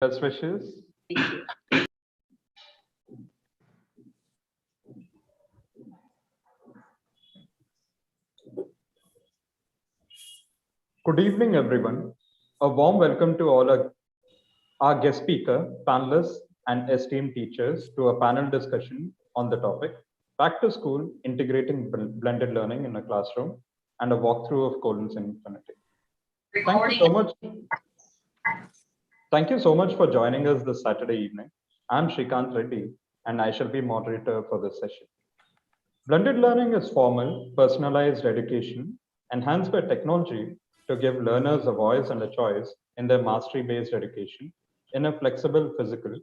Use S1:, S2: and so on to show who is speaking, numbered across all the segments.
S1: Best wishes.
S2: Thank you.
S1: Good evening, everyone. A warm welcome to all our guest speaker, panelists, and esteemed teachers to a panel discussion on the topic Back to School Integrating Blended Learning in a Classroom and a walkthrough of Colon's Infinity. Thank you so much. Thank you so much for joining us this Saturday evening. I'm Shrikant Reddy, and I shall be moderator for this session. Blended learning is formal, personalized education enhanced by technology to give learners a voice and a choice in their mastery based education in a flexible physical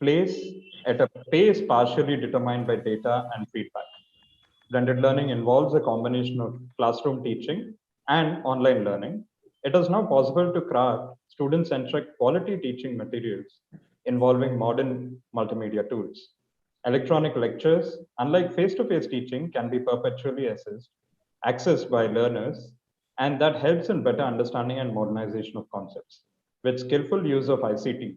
S1: place at a pace partially determined by data and feedback. Blended learning involves a combination of classroom teaching and online learning. It is now possible to craft student centric quality teaching materials involving modern multimedia tools. Electronic lectures, unlike face to face teaching, can be perpetually accessed by learners, and that helps in better understanding and modernization of concepts. With skillful use of ICT,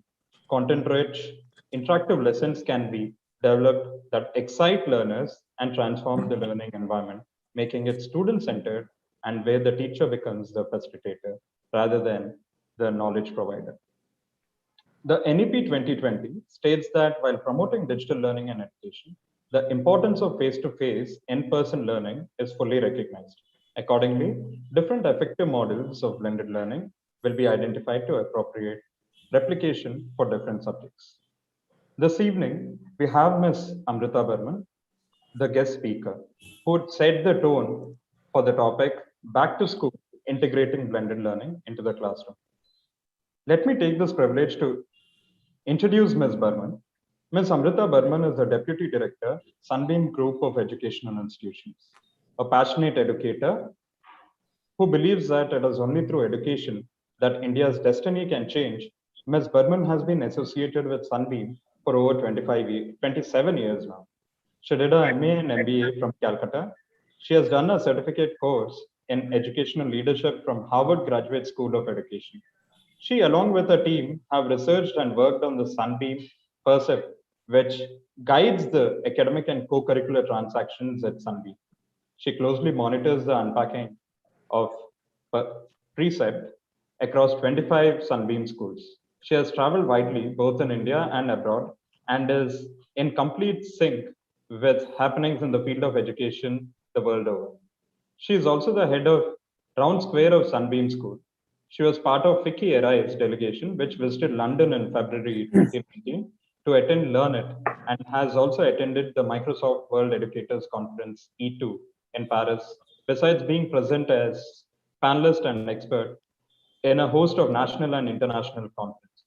S1: content rich, interactive lessons can be developed that excite learners and transform the learning environment, making it student centered and where the teacher becomes the facilitator rather than the knowledge provider. The NEP 2020 states that while promoting digital learning and education, the importance of face to face, in person learning is fully recognized. Accordingly, different effective models of blended learning will be identified to appropriate replication for different subjects. This evening, we have Ms. Amrita Burman, the guest speaker, who set the tone for the topic Back to School Integrating Blended Learning into the Classroom. Let me take this privilege to introduce Ms. Burman. Ms. Amrita Burman is the Deputy Director, Sunbeam Group of Educational Institutions, a passionate educator who believes that it is only through education that India's destiny can change. Ms. Burman has been associated with Sunbeam for over 27 years now. She did her MA and MBA from Calcutta. She has done a certificate course in educational leadership from Harvard Graduate School of Education. She, along with her team, have researched and worked on the Sunbeam Percept, which guides the academic and co-curricular transactions at Sunbeam. She closely monitors the unpacking of precept across 25 Sunbeam schools. She has traveled widely, both in India and abroad, and is in complete sync with happenings in the field of education the world over. She is also the head of Round Square of Sunbeam School. She was part of Vicky Arrive's delegation, which visited London in February 2019 to attend Learn It, and has also attended the Microsoft World Educators Conference E2 in Paris, besides being present as panelist and expert in a host of national and international conferences.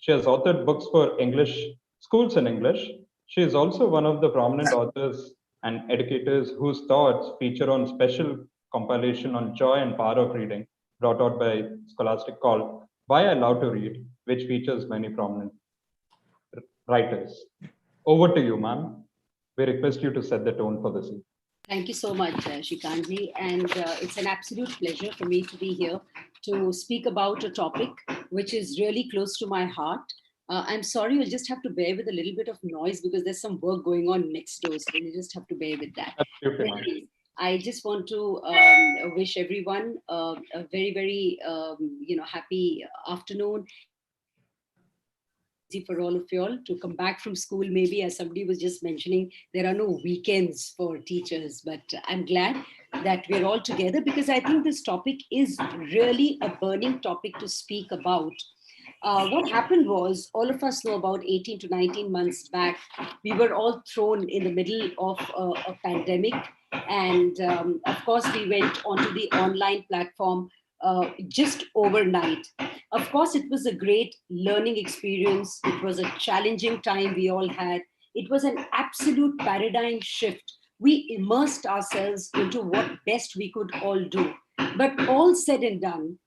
S1: She has authored books for English schools in English. She is also one of the prominent authors and educators whose thoughts feature on special compilation on joy and power of reading brought out by Scholastic called Why I Love to Read, which features many prominent writers. Over to you, ma'am. We request you to set the tone for this evening.
S2: Thank you so much, Shikantji. And it's an absolute pleasure for me to be here to speak about a topic which is really close to my heart. I'm sorry, you'll just have to bear with a little bit of noise because there's some work going on next door. So you just have to bear with that.
S1: Absolutely, ma'am.
S2: I just want to wish everyone a very, very, happy afternoon for all of y'all to come back from school. Maybe, as somebody was just mentioning, there are no weekends for teachers, but I'm glad that we're all together because I think this topic is really a burning topic to speak about. What happened was, all of us know about 18 to 19 months back, we were all thrown in the middle of a pandemic. And of course, we went onto the online platform just overnight. Of course, it was a great learning experience. It was a challenging time we all had. It was an absolute paradigm shift. We immersed ourselves into what best we could all do. But all said and done,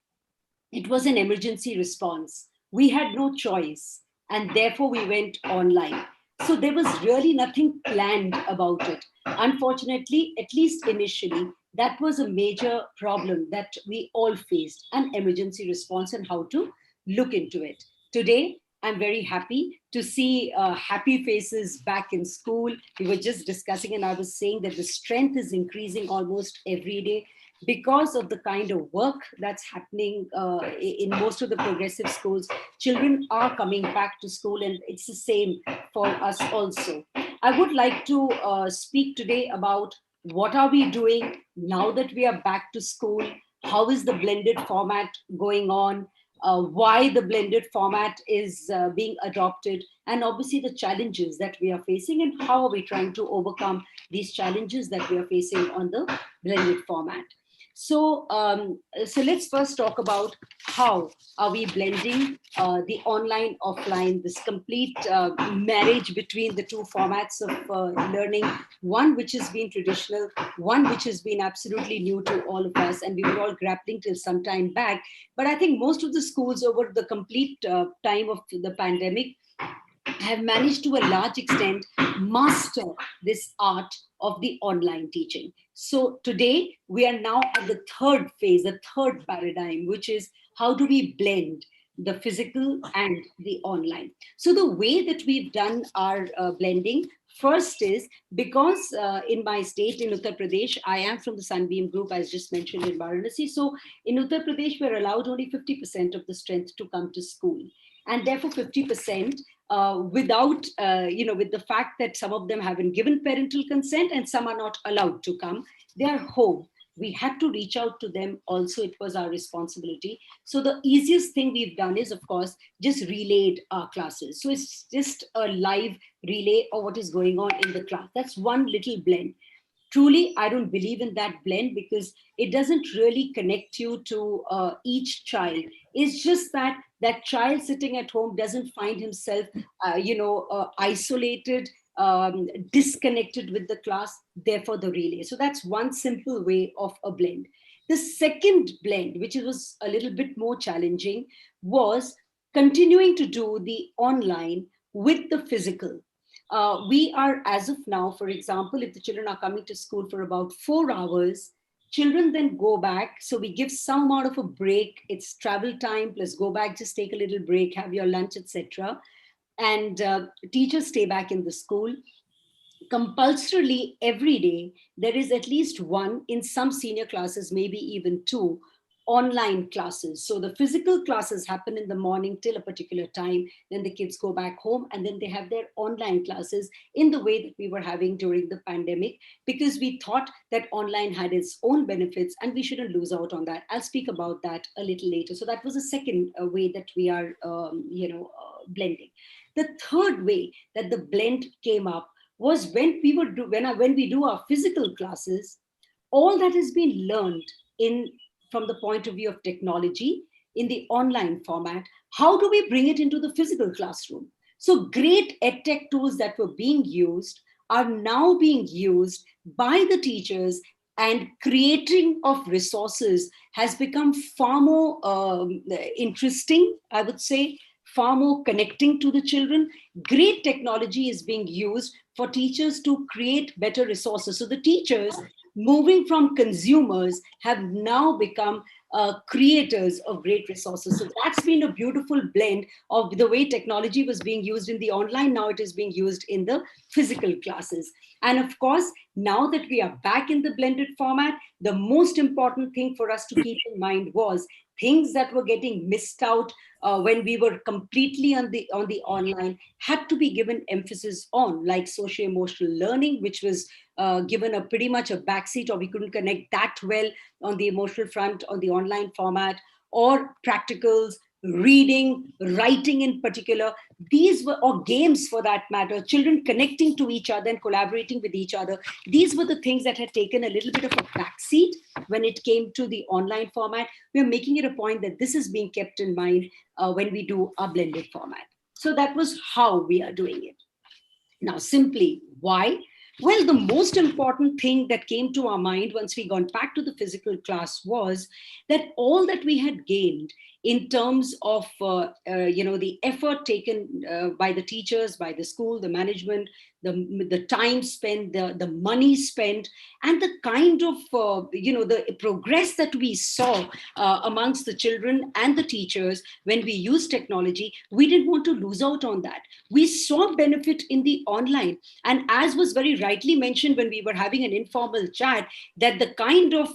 S2: it was an emergency response. We had no choice, and therefore we went online. So there was really nothing planned about it. Unfortunately, at least initially, that was a major problem that we all faced, an emergency response and how to look into it. Today, I'm very happy to see happy faces back in school. We were just discussing, and I was saying that the strength is increasing almost every day because of the kind of work that's happening in most of the progressive schools. Children are coming back to school, and it's the same for us also. I would like to speak today about what are we doing now that we are back to school. How is the blended format going on? Why the blended format is being adopted, and obviously the challenges that we are facing, and how are we trying to overcome these challenges that we are facing on the blended format. So let's first talk about how are we blending the online offline, this complete marriage between the two formats of learning, one which has been traditional, one which has been absolutely new to all of us, and we were all grappling till some time back. But I think most of the schools over the complete time of the pandemic have managed to a large extent master this art of the online teaching. So today we are now at the third phase, the third paradigm, which is how do we blend the physical and the online. So the way that we've done our blending first is because in my state in Uttar Pradesh, I am from the Sunbeam group, as just mentioned in Varanasi. So in Uttar Pradesh, we're allowed only 50% of the strength to come to school. And therefore 50% without, with the fact that some of them haven't given parental consent and some are not allowed to come, they are home. We had to reach out to them also. It was our responsibility. So the easiest thing we've done is, of course, just relayed our classes. So it's just a live relay of what is going on in the class. That's one little blend. Truly, I don't believe in that blend because it doesn't really connect you to each child. It's just that that child sitting at home doesn't find himself, isolated, disconnected with the class, therefore the relay. So that's one simple way of a blend. The second blend, which was a little bit more challenging, was continuing to do the online with the physical. We are, as of now, for example, if the children are coming to school for about 4 hours, children then go back. So we give some amount of a break. It's travel time plus go back, just take a little break, have your lunch, etc. And teachers stay back in the school. Compulsorily every day, there is at least one, in some senior classes, maybe even two, online classes. So the physical classes happen in the morning till a particular time, then the kids go back home, and then they have their online classes in the way that we were having during the pandemic, because we thought that online had its own benefits and we shouldn't lose out on that. I'll speak about that a little later. So that was a second way that we are blending. The third way that the blend came up was when we do our physical classes, all that has been learned in from the point of view of technology in the online format, how do we bring it into the physical classroom? So great edtech tools that were being used are now being used by the teachers, and creating of resources has become far more interesting, I would say, far more connecting to the children. Great technology is being used for teachers to create better resources. So the teachers, moving from consumers, have now become creators of great resources. So that's been a beautiful blend of the way technology was being used in the online. Now it is being used in the physical classes. And of course, now that we are back in the blended format, the most important thing for us to keep in mind was things that were getting missed out when we were completely on the online had to be given emphasis on, like socio-emotional learning, which was given a pretty much a backseat, or we couldn't connect that well on the emotional front on the online format, or practicals, reading, writing in particular. These were, or games for that matter, children connecting to each other and collaborating with each other. These were the things that had taken a little bit of a backseat when it came to the online format. We're making it a point that this is being kept in mind when we do our blended format. So that was how we are doing it. Now, simply why? Well, the most important thing that came to our mind once we got back to the physical class was that all that we had gained in terms of the effort taken by the teachers, by the school, the management, the time spent, the money spent, and the kind of the progress that we saw amongst the children and the teachers when we use technology. We didn't want to lose out on that. We saw benefit in the online, and as was very rightly mentioned when we were having an informal chat, that the kind of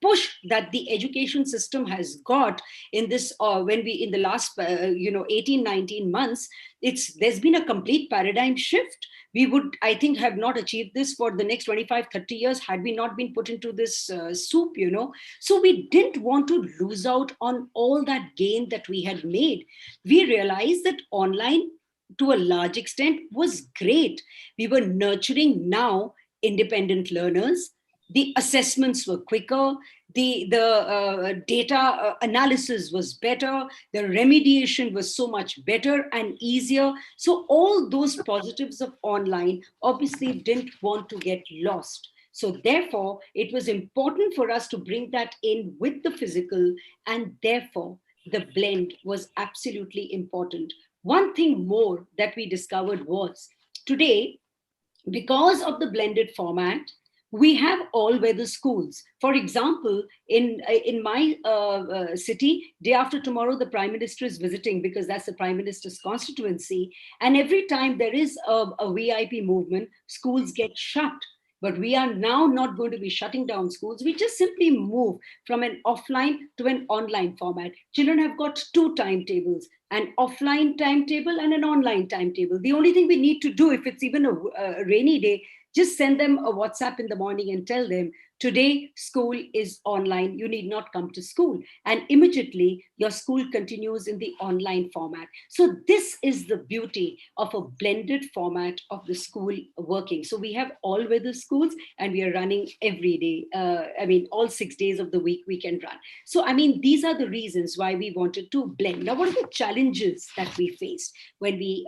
S2: push that the education system has got in this when we in the last 18, 19 months, there's been a complete paradigm shift. We would, I think, have not achieved this for the next 25, 30 years had we not been put into this soup. So we didn't want to lose out on all that gain that we had made. We realized that online, to a large extent, was great. We were nurturing now independent learners. The assessments were quicker. The data analysis was better. The remediation was so much better and easier. So all those positives of online obviously didn't want to get lost. So therefore, it was important for us to bring that in with the physical, and therefore the blend was absolutely important. One thing more that we discovered was, today, because of the blended format, we have all weather schools. For example, in my city, day after tomorrow, the Prime Minister is visiting, because that's the Prime Minister's constituency. And every time there is a VIP movement, schools get shut. But we are now not going to be shutting down schools. We just simply move from an offline to an online format. Children have got two timetables: an offline timetable and an online timetable. The only thing we need to do, if it's even a rainy day, just send them a WhatsApp in the morning and tell them, today school is online, you need not come to school. And immediately your school continues in the online format. So this is the beauty of a blended format of the school working. So we have all weather schools, and we are running every day. All 6 days of the week we can run. So, these are the reasons why we wanted to blend. Now, what are the challenges that we faced when we,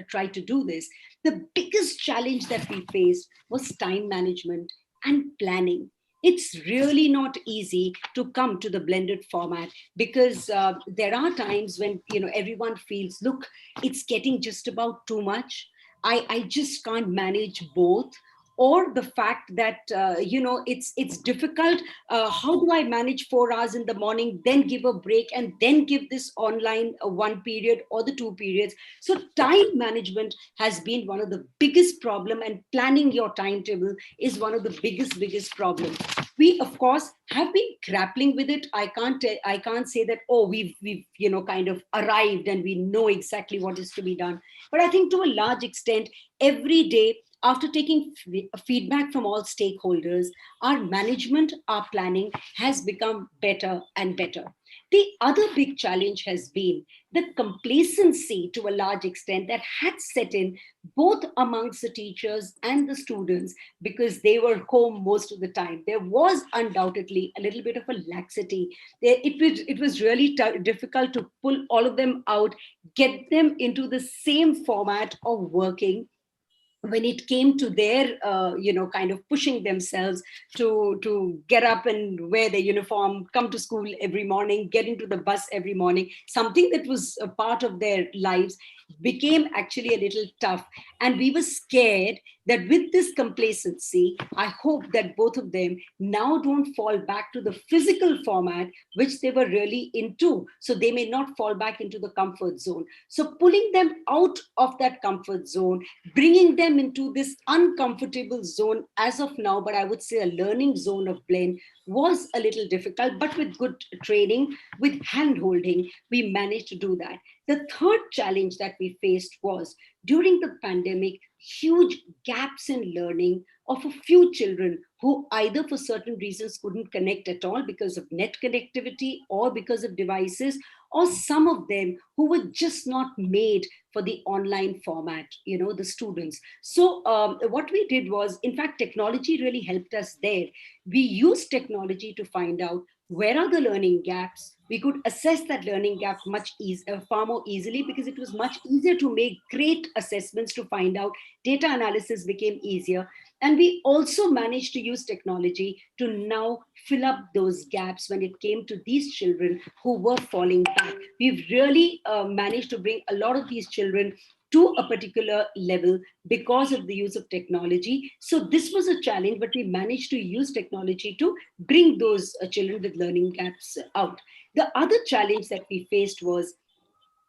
S2: tried to do this? The biggest challenge that we faced was time management and planning. It's really not easy to come to the blended format, because there are times when everyone feels, look, it's getting just about too much. I just can't manage both. Or the fact that it's difficult. How do I manage 4 hours in the morning, then give a break, and then give this online one period or the two periods? So time management has been one of the biggest problem, and planning your timetable is one of the biggest problems. We, of course, have been grappling with it. I can't say that, oh, we've kind of arrived and we know exactly what is to be done. But I think to a large extent, every day, after taking feedback from all stakeholders, our management, our planning has become better and better. The other big challenge has been the complacency, to a large extent, that had set in both amongst the teachers and the students, because they were home most of the time. There was undoubtedly a little bit of a laxity. It was really difficult to pull all of them out, get them into the same format of working when it came to their kind of pushing themselves to get up and wear their uniform, come to school every morning, get into the bus every morning. Something that was a part of their lives became actually a little tough. And we were scared that with this complacency, I hope that both of them now don't fall back to the physical format which they were really into, so they may not fall back into the comfort zone. So pulling them out of that comfort zone, bringing them into this uncomfortable zone as of now, but I would say a learning zone of blend, was a little difficult. But with good training, with hand holding, we managed to do that. The third challenge that we faced was, during the pandemic, huge gaps in learning of a few children who either for certain reasons couldn't connect at all because of net connectivity or because of devices, or some of them who were just not made for the online format, the students. So what we did was, in fact, technology really helped us there. We used technology to find out where are the learning gaps. We could assess that learning gap far more easily, because it was much easier to make great assessments to find out. Data analysis became easier. And we also managed to use technology to now fill up those gaps when it came to these children who were falling back. We've really managed to bring a lot of these children to a particular level because of the use of technology. So this was a challenge, but we managed to use technology to bring those children with learning gaps out. The other challenge that we faced was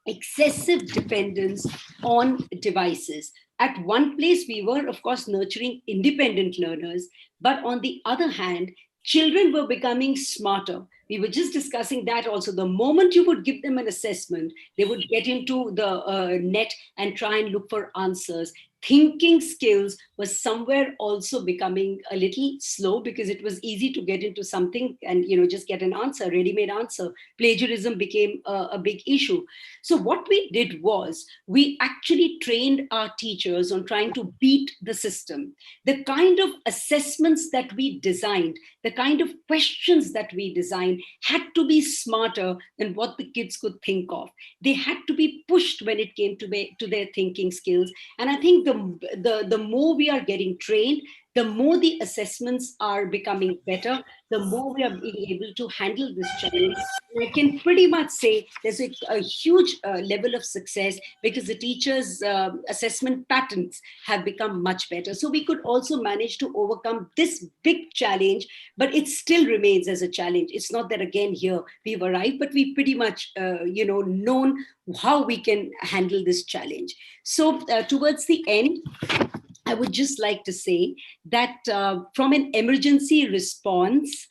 S2: excessive dependence on devices. At one place, we were, of course, nurturing independent learners, but on the other hand, children were becoming smarter. We were just discussing that also. The moment you would give them an assessment, they would get into the net and try and look for answers. Thinking skills was somewhere also becoming a little slow because it was easy to get into something and just get an answer, ready-made answer. Plagiarism became a big issue. So what we did was we actually trained our teachers on trying to beat the system. The kind of assessments that we designed, the kind of questions that we designed had to be smarter than what the kids could think of. They had to be pushed when it came to their thinking skills. And I think the more we are getting trained, the more the assessments are becoming better, the more we are being able to handle this challenge. And I can pretty much say there's a huge level of success because the teachers' assessment patterns have become much better. So we could also manage to overcome this big challenge, but it still remains as a challenge. It's not that again here we've arrived, but we pretty much known how we can handle this challenge. So towards the end, I would just like to say that from an emergency response,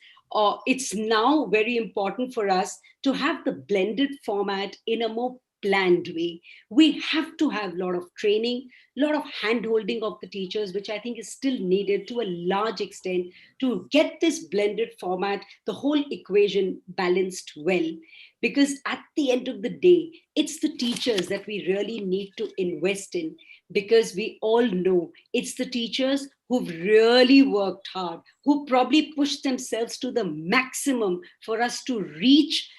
S2: it's now very important for us to have the blended format in a more planned way. We have to have a lot of training, a lot of hand holding of the teachers, which I think is still needed to a large extent to get this blended format, the whole equation balanced well. Because at the end of the day, it's the teachers that we really need to invest in, because we all know it's the teachers who've really worked hard, who probably pushed themselves to the maximum for us to reach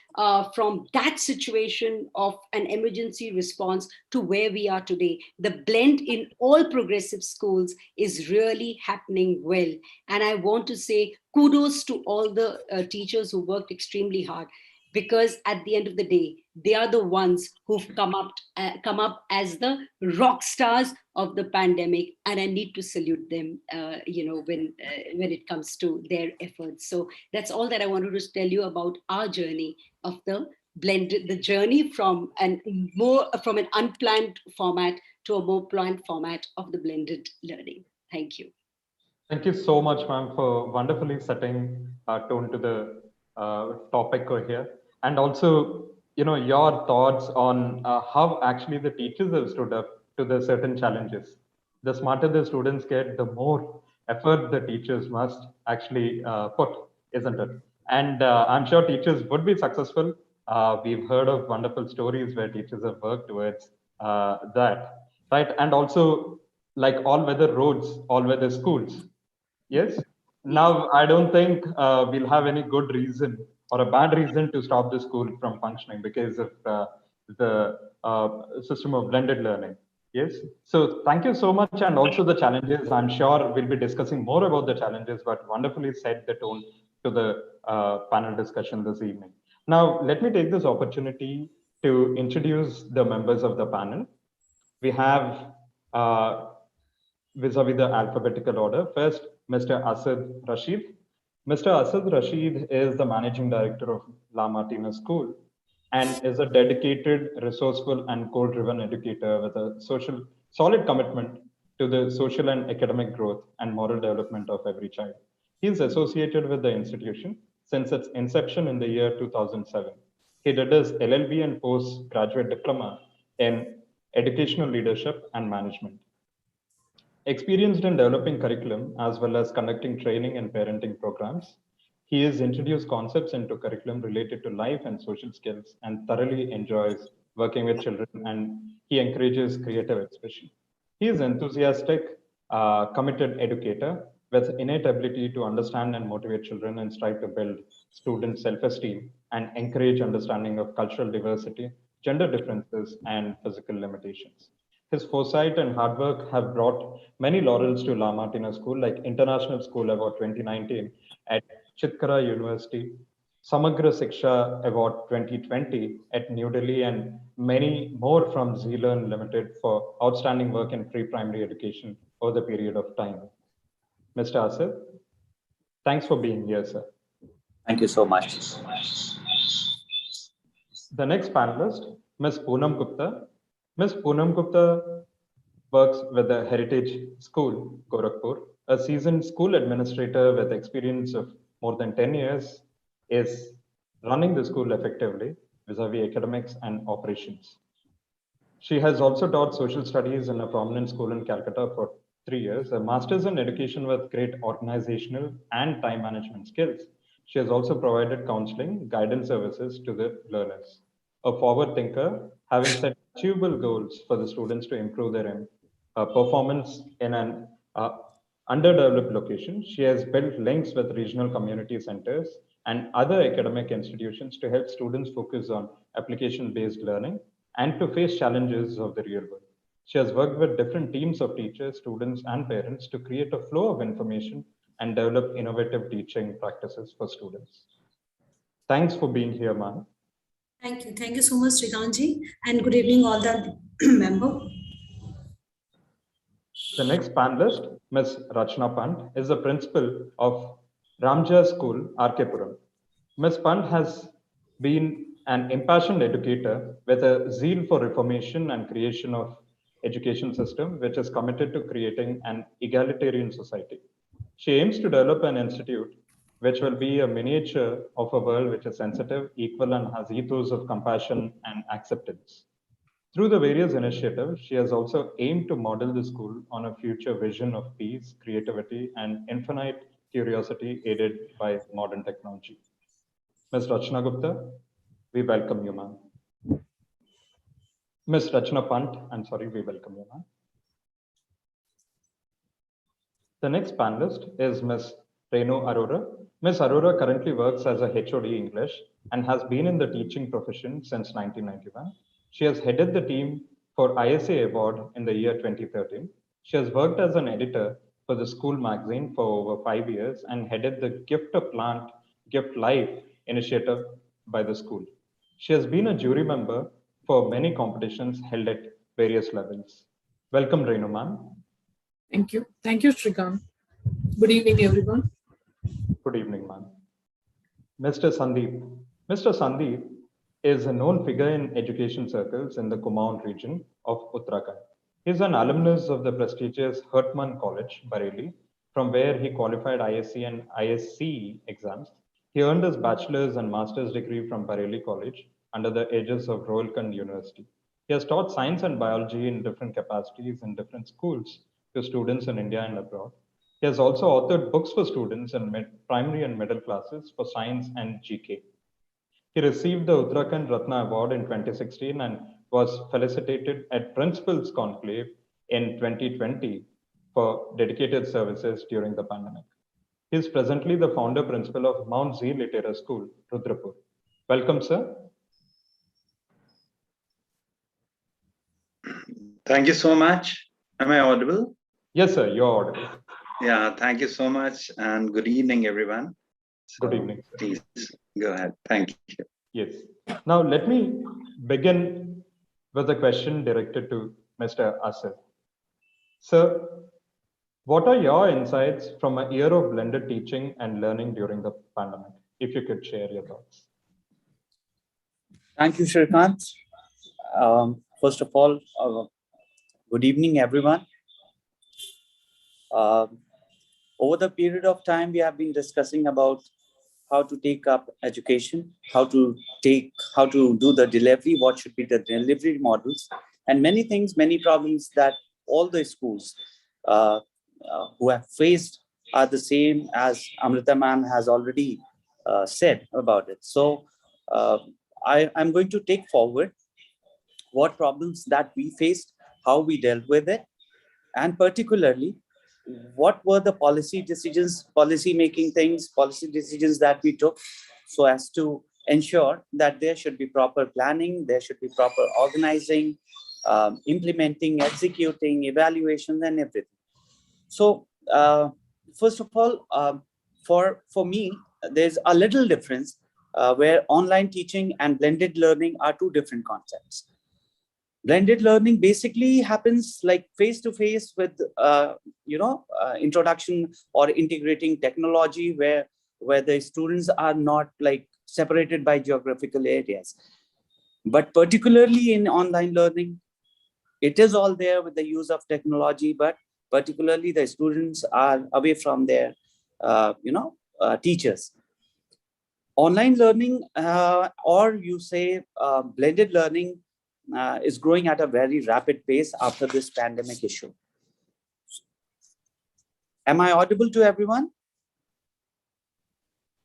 S2: from that situation of an emergency response to where we are today. The blend in all progressive schools is really happening well. And I want to say kudos to all the teachers who worked extremely hard, because at the end of the day, they are the ones who've come up as the rock stars of the pandemic, and I need to salute them. When it comes to their efforts. So that's all that I wanted to tell you about our journey of the journey from an unplanned format to a more planned format of the blended learning. Thank you.
S1: Thank you so much, ma'am, for wonderfully setting tone to the topic over here, and also, your thoughts on how actually the teachers have stood up to the certain challenges. The smarter the students get, the more effort the teachers must actually put, isn't it? And I'm sure teachers would be successful. We've heard of wonderful stories where teachers have worked towards that, right? And also, like all weather roads, all weather schools. Yes.
S2: Yes.
S1: Now, I don't think we'll have any good reason or a bad reason to stop the school from functioning because of the system of blended learning. Yes. So, thank you so much. And also the challenges. I'm sure we'll be discussing more about the challenges, but wonderfully set the tone to the panel discussion this evening. Now, let me take this opportunity to introduce the members of the panel. We have uh, vis-a-vis the alphabetical order. First, Mr. Asad Rashid. Mr. Asad Rashid is the managing director of La Martinez School and is a dedicated, resourceful, and goal-driven educator with a solid commitment to the social and academic growth and moral development of every child. He is associated with the institution since its inception in the year 2007. He did his LLB and postgraduate diploma in educational leadership and management. Experienced in developing curriculum as well as conducting training and parenting programs, he has introduced concepts into curriculum related to life and social skills and thoroughly enjoys working with children, and he encourages creative expression. He is enthusiastic, committed educator with innate ability to understand and motivate children and strive to build student self-esteem and encourage understanding of cultural diversity, gender differences, and physical limitations. His foresight and hard work have brought many laurels to La Martinez School, like International School Award 2019 at Chitkara University, Samagra Siksha Award 2020 at New Delhi, and many more from ZLearn Limited for outstanding work in pre-primary education over the period of time. Mr. Asif, thanks for being here, sir.
S3: Thank you so much.
S1: The next panelist, Ms. Poonam Gupta. Ms. Poonam Gupta works with the Heritage School, Gorakhpur. A seasoned school administrator with experience of more than 10 years is running the school effectively vis-a-vis academics and operations. She has also taught social studies in a prominent school in Calcutta for 3 years, a master's in education with great organizational and time management skills. She has also provided counseling, guidance services to the learners. A forward thinker, having set achievable goals for the students to improve their performance in an underdeveloped location, she has built links with regional community centers and other academic institutions to help students focus on application-based learning and to face challenges of the real world. She has worked with different teams of teachers, students, and parents to create a flow of information and develop innovative teaching practices for students. Thanks for being here, ma'am.
S4: Thank you. Thank you so much, Srikanji. And good evening, all the members.
S1: The next panelist, Ms. Rachna Pant, is the principal of Ramja School, Arkepuram. Ms. Pant has been an impassioned educator with a zeal for reformation and creation of education system, which is committed to creating an egalitarian society. She aims to develop an institute which will be a miniature of a world which is sensitive, equal, and has ethos of compassion and acceptance. Through the various initiatives, she has also aimed to model the school on a future vision of peace, creativity, and infinite curiosity aided by modern technology. Ms. Rachna Gupta, we welcome you, ma'am. Ms. Rachna Pant, I'm sorry, we welcome you, ma'am. The next panelist is Ms. Renu Arora. Ms. Arora currently works as a HOD English and has been in the teaching profession since 1991. She has headed the team for ISA Award in the year 2013. She has worked as an editor for the school magazine for over 5 years and headed the Gift a Plant, Gift Life initiative by the school. She has been a jury member for many competitions held at various levels. Welcome, Renu ma'am.
S5: Thank you. Thank you, Shrikant. Good evening, everyone.
S1: Good evening, ma'am. Mr. Sandeep. Mr. Sandeep is a known figure in education circles in the Kumaon region of Uttarakhand. He is an alumnus of the prestigious Hartman College, Bareilly, from where he qualified ISC and ISCE exams. He earned his bachelor's and master's degree from Bareilly College under the aegis of Rohilkhand University. He has taught science and biology in different capacities in different schools to students in India and abroad. He has also authored books for students in primary and middle classes for science and GK. He received the Uttarakhand Ratna Award in 2016 and was felicitated at Principal's Conclave in 2020 for dedicated services during the pandemic. He is presently the founder principal of Mount Z Litera School, Rudrapur. Welcome, sir.
S6: Thank you so much. Am I audible?
S1: Yes, sir, you're audible.
S6: Yeah, thank you so much. And good evening, everyone.
S1: Good evening, sir.
S6: Please go ahead. Thank you.
S1: Yes. Now, let me begin with a question directed to Mr. Asif. Sir, what are your insights from a year of blended teaching and learning during the pandemic? If you could share your thoughts.
S3: Thank you, Shrikant. First of all, good evening, everyone. Over the period of time, we have been discussing about how to take up education, how to do the delivery, what should be the delivery models, and many things, many problems that all the schools who have faced are the same as Amrita ma'am has already said about it. So I'm going to take forward what problems that we faced, how we dealt with it, and particularly what were the policy decisions, policy decisions that we took so as to ensure that there should be proper planning, there should be proper organizing, implementing, executing, evaluations, and everything. So first of all, for me, there's a little difference where online teaching and blended learning are two different concepts. Blended learning basically happens like face-to-face with, introduction or integrating technology where the students are not like separated by geographical areas. But particularly in online learning, it is all there with the use of technology, but particularly the students are away from their, teachers. Online learning, or you say blended learning, is growing at a very rapid pace after this pandemic issue. Am I audible to everyone?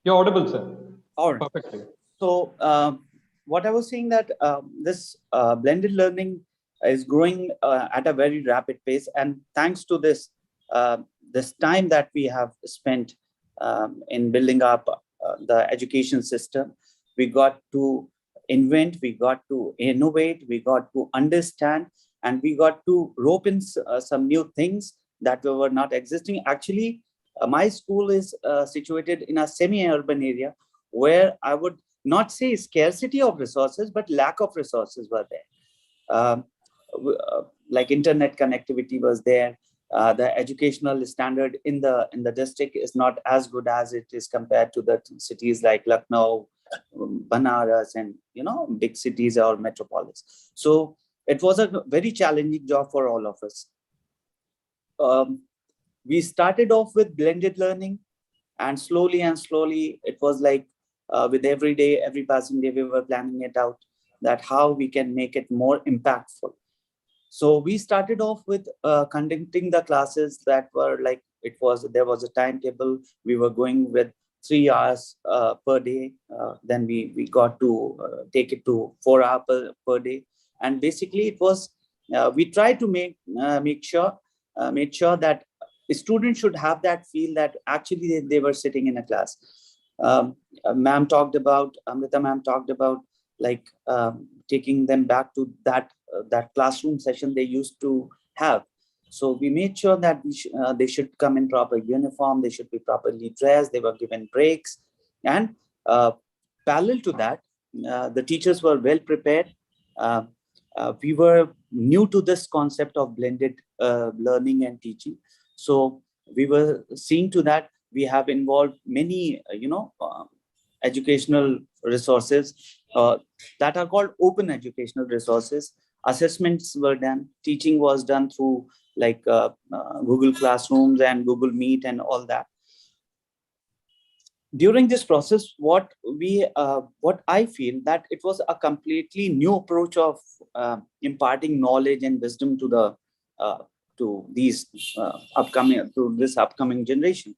S1: You're audible, sir.
S3: All right.
S1: Perfectly.
S3: So what I was saying that this blended learning is growing at a very rapid pace, and thanks to this this time that we have spent in building up the education system, we got to invent, we got to innovate, we got to understand, and we got to rope in some new things that were not existing. Actually, my school is situated in a semi-urban area where I would not say scarcity of resources, but lack of resources were there. Like internet connectivity was there. The educational standard in the district is not as good as it is compared to the cities like Lucknow, Banaras, and big cities or metropolis. So it was a very challenging job for all of us. We started off with blended learning, and slowly it was like with every passing day we were planning it out, that how we can make it more impactful. So we started off with conducting the classes that were like, there was a timetable. We were going with 3 hours per day. Then we got to take it to 4 hours per day. And basically it was, we tried to make sure that students should have that feel that actually they were sitting in a class. Amrita ma'am talked about like taking them back to that classroom session they used to have. So we made sure that they should come in proper uniform, they should be properly dressed, they were given breaks, and parallel to that, the teachers were well prepared. We were new to this concept of blended learning and teaching. So we were seeing to that we have involved many, educational resources that are called open educational resources. Assessments were done, teaching was done through like Google Classrooms and Google Meet and all that. During this process, what I feel that it was a completely new approach of imparting knowledge and wisdom to this upcoming generation.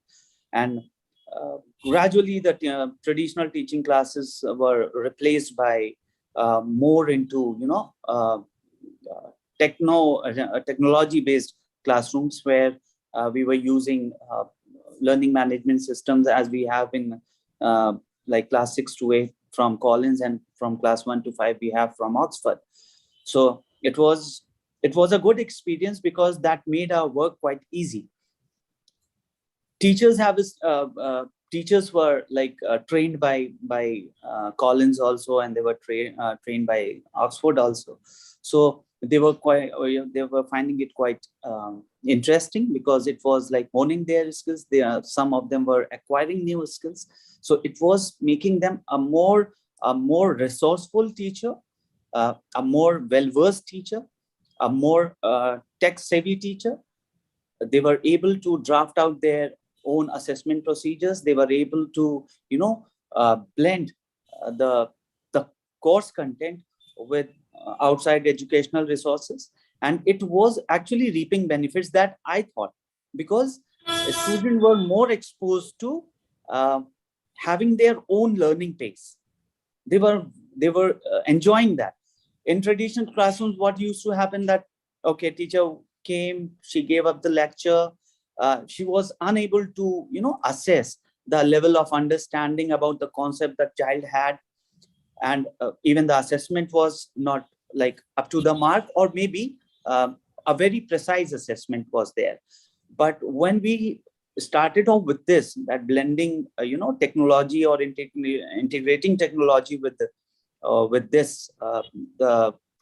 S3: And gradually the traditional teaching classes were replaced by more into technology based classrooms, where we were using learning management systems as we have in like class 6 to 8 from Collins, and from class 1 to 5 we have from Oxford. So it was a good experience because that made our work quite easy. Teachers were like trained by Collins also, and they were trained by Oxford also. So they were finding it quite interesting, because it was like honing their skills. Some of them were acquiring new skills. So it was making them a more resourceful teacher, a more well-versed teacher, a more tech-savvy teacher. They were able to draft out their own assessment procedures. They were able to, blend the course content with outside educational resources. And it was actually reaping benefits, that I thought, because students were more exposed to having their own learning pace. They were enjoying that. In traditional classrooms, what used to happen that, okay, teacher came, she gave up the lecture, she was unable to assess the level of understanding about the concept that child had, and even the assessment was not like up to the mark, or maybe a very precise assessment was there. But when we started off with this, that blending, technology, or integrating technology with the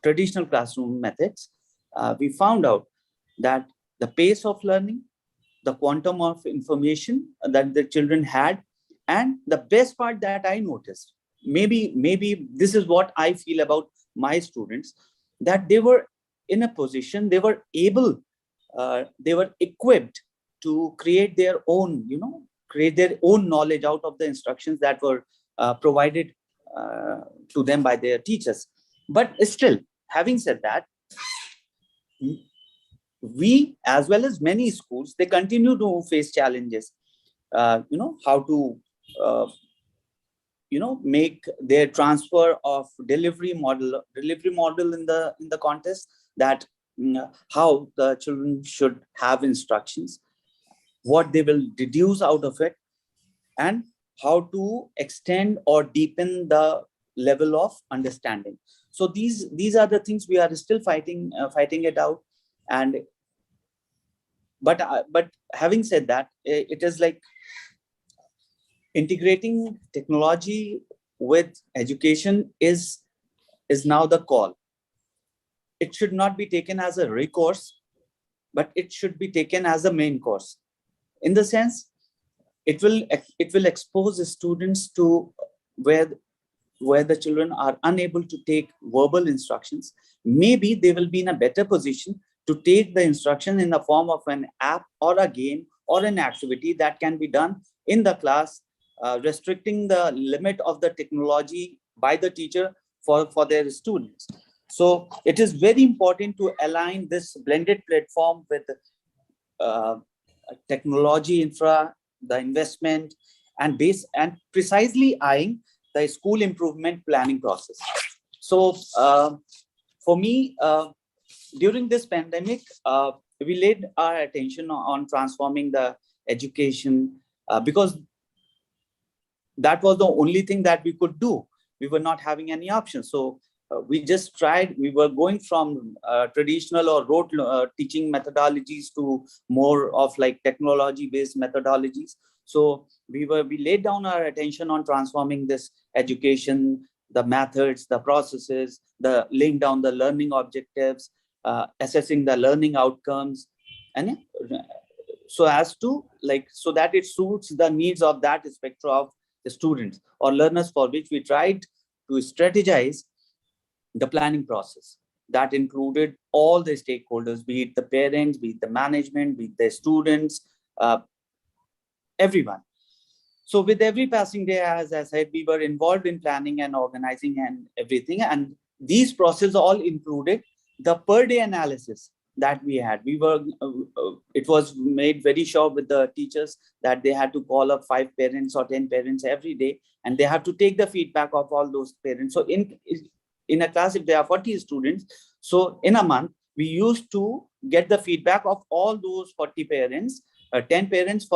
S3: traditional classroom methods, we found out that the pace of learning, the quantum of information that the children had, and the best part that I noticed, maybe this is what I feel about my students, that they were in a position, they were able, they were equipped to create their own knowledge out of the instructions that were provided to them by their teachers. But still, having said that, we, as well as many schools, they continue to face challenges. How to make their transfer of delivery model in the contest, that how the children should have instructions, what they will deduce out of it, and how to extend or deepen the level of understanding. So these are the things we are still fighting it out. And but having said that, it is like integrating technology with education is now the call. It should not be taken as a recourse, but it should be taken as a main course. In the sense, it will expose the students to where the children are unable to take verbal instructions. Maybe they will be in a better position to take the instruction in the form of an app or a game or an activity that can be done in the class, restricting the limit of the technology by the teacher for their students. So it is very important to align this blended platform with technology infra, the investment, and precisely eyeing the school improvement planning process. So for me, during this pandemic, we laid our attention on transforming the education, because that was the only thing that we could do. We were not having any options. So we just tried. We were going from traditional or rote teaching methodologies to more of like technology-based methodologies. So we laid down our attention on transforming this education, the methods, the processes, the laying down the learning objectives, assessing the learning outcomes, and so that it suits the needs of that spectrum of the students or learners, for which we tried to strategize the planning process that included all the stakeholders, be it the parents, be it the management, be it the students, everyone. So with every passing day, as I said, we were involved in planning and organizing and everything. And these processes all included the per day analysis that we had. It was made very sure with the teachers that they had to call up 5 parents or 10 parents every day, and they have to take the feedback of all those parents. So in a class, if there are 40 students, so in a month, we used to get the feedback of all those 40 parents, 10 parents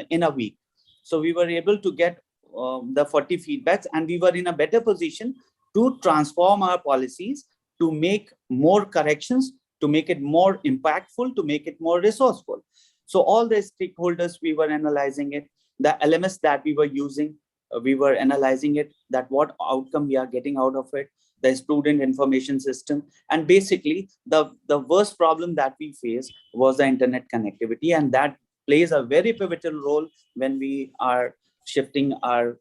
S3: in a week. So we were able to get the 40 feedbacks, and we were in a better position to transform our policies, to make more corrections, to make it more impactful, to make it more resourceful. So all the stakeholders, we were analyzing it. The LMS that we were using, we were analyzing it, that what outcome we are getting out of it, the student information system. And basically, the worst problem that we faced was the internet connectivity, and that plays a very pivotal role when we are shifting our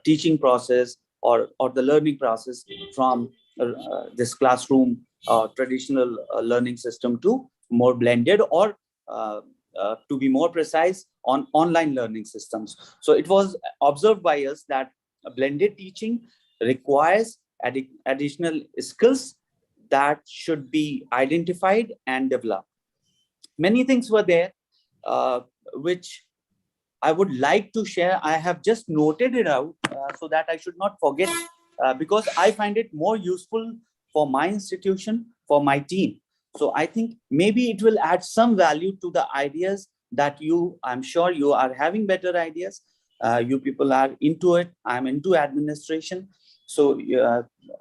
S3: teaching process or the learning process from this classroom traditional learning system to more blended, or to be more precise, on online learning systems. So it was observed by us that blended teaching requires additional skills that should be identified and developed. Many things were there, which I would like to share. I have just noted it out so that I should not forget, because I find it more useful for my institution, for my team. So I think maybe it will add some value to the ideas that I'm sure you are having better ideas. You people are into it. I'm into administration. So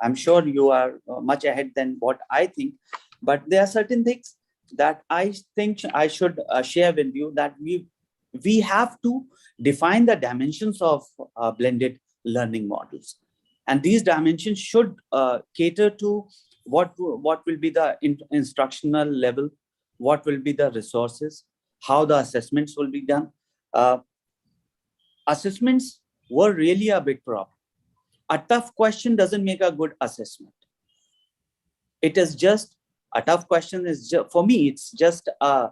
S3: I'm sure you are much ahead than what I think, but there are certain things that I think I should share with you, that we have to define the dimensions of blended learning models. And these dimensions should cater to what will be the instructional level, what will be the resources, how the assessments will be done. Assessments were really a big problem. A tough question doesn't make a good assessment. It is just a tough question is for me, it's just a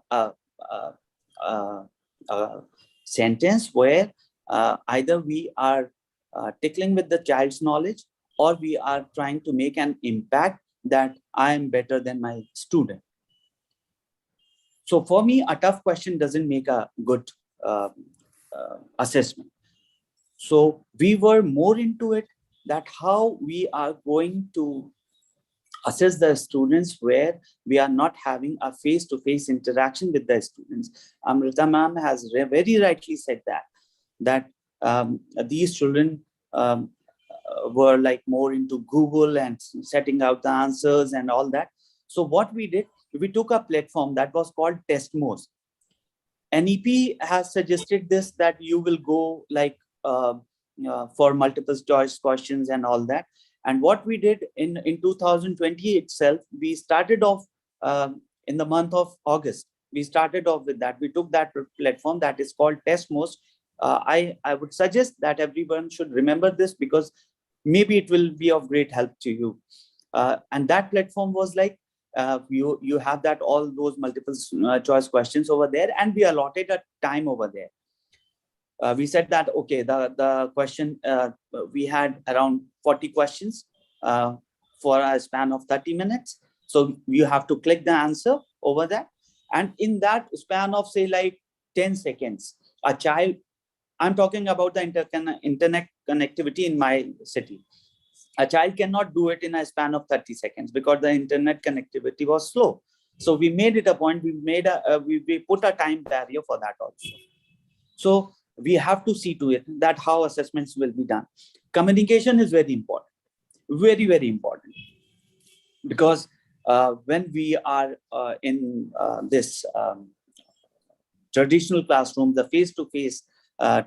S3: sentence where either we are tickling with the child's knowledge, or we are trying to make an impact that I am better than my student. So for me, a tough question doesn't make a good assessment. So we were more into it, that how we are going to assess the students where we are not having a face-to-face interaction with the students. Amrita ma'am has very rightly said that these children were like more into Google and setting out the answers and all that. So what we did, we took a platform that was called Testmos. NEP has suggested this, that you will go like for multiple choice questions and all that. And what we did in 2020 itself, we started off in the month of August. We started off with that. We took that platform that is called Testmos. I would suggest that everyone should remember this, because maybe it will be of great help to you. And that platform was like, you have that all those multiple choice questions over there, and we allotted a time over there. We said that, okay, the question, we had around 40 questions for a span of 30 minutes. So you have to click the answer over that. And in that span of, say, like 10 seconds, a child, I'm talking about the internet connectivity in my city. A child cannot do it in a span of 30 seconds because the internet connectivity was slow. So we made it a point, we put a time barrier for that also. So we have to see to it that how assessments will be done. Communication is very important, very, very important. Because when we are in this traditional classroom, the face-to-face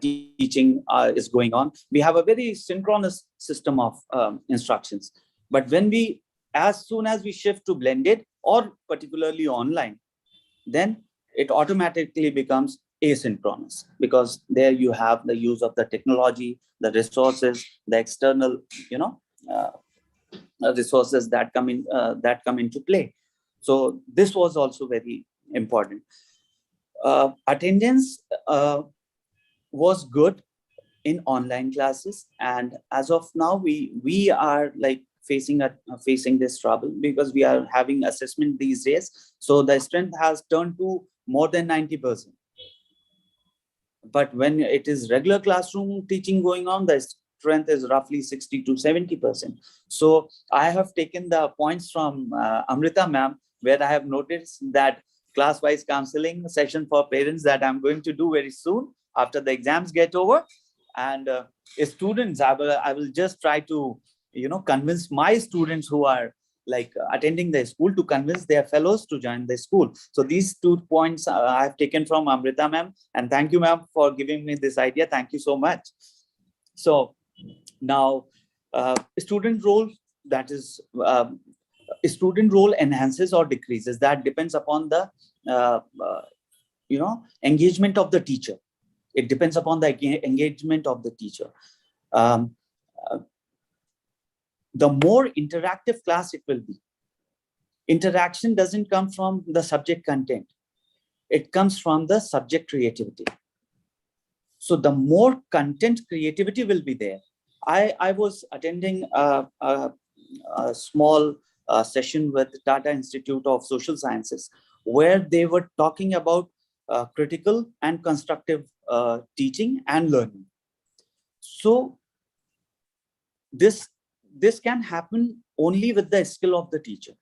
S3: teaching is going on, we have a very synchronous system of instructions. But when as soon as we shift to blended or particularly online, then it automatically becomes asynchronous, because there you have the use of the technology, the resources, the external, resources that come into play. So this was also very important. Attendance was good in online classes, and as of now we are like facing this trouble, because we are having assessment these days. So the strength has turned to more than 90%. But when it is regular classroom teaching going on, the strength is roughly 60 to 70%. So I have taken the points from Amrita ma'am, where I have noticed that class-wise counseling session for parents that I'm going to do very soon after the exams get over. And students, I will just try to, convince my students who are like attending the school to convince their fellows to join the school. So these 2 points I have taken from Amrita ma'am, and thank you ma'am for giving me this idea. Thank you so much. So now student role, that is student role enhances or decreases. That depends upon the engagement of the teacher. It depends upon the engagement of the teacher. The more interactive class it will be. Interaction doesn't come from the subject content. It comes from the subject creativity. So the more content creativity will be there. I was attending a small session with Tata Institute of Social Sciences, where they were talking about critical and constructive teaching and learning. So this can happen only with the skill of the teacher.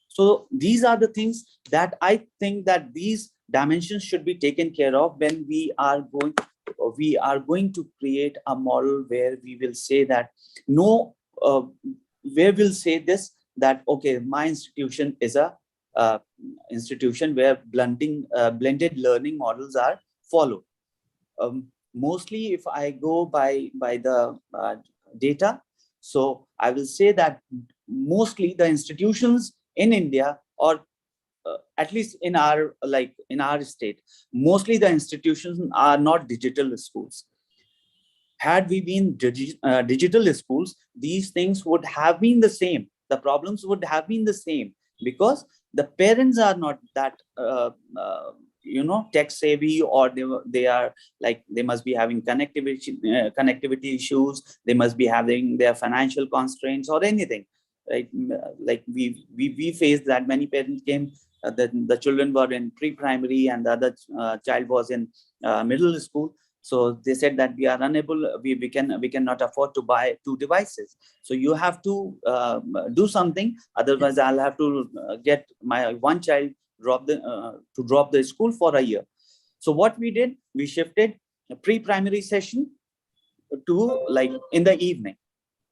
S3: So these are the things that I think that these dimensions should be taken care of when we are going to create a model where we will say that no where we'll say this, that, okay, my institution is a institution where blended learning models are followed. Mostly, if I go by the data, so I will say that mostly the institutions in India, or at least in our state, mostly the institutions are not digital schools. Had we been digital schools, these things would have been the same. The problems would have been the same, because the parents are not that tech savvy, or they are like, they must be having connectivity issues, they must be having their financial constraints or anything, right? Like we faced that many parents came, the children were in pre-primary and the other child was in middle school. So they said that we are unable, we cannot afford to buy 2 devices. So you have to do something, otherwise I'll have to get my one child to drop the school for a year. So what we did, we shifted a pre-primary session to like in the evening,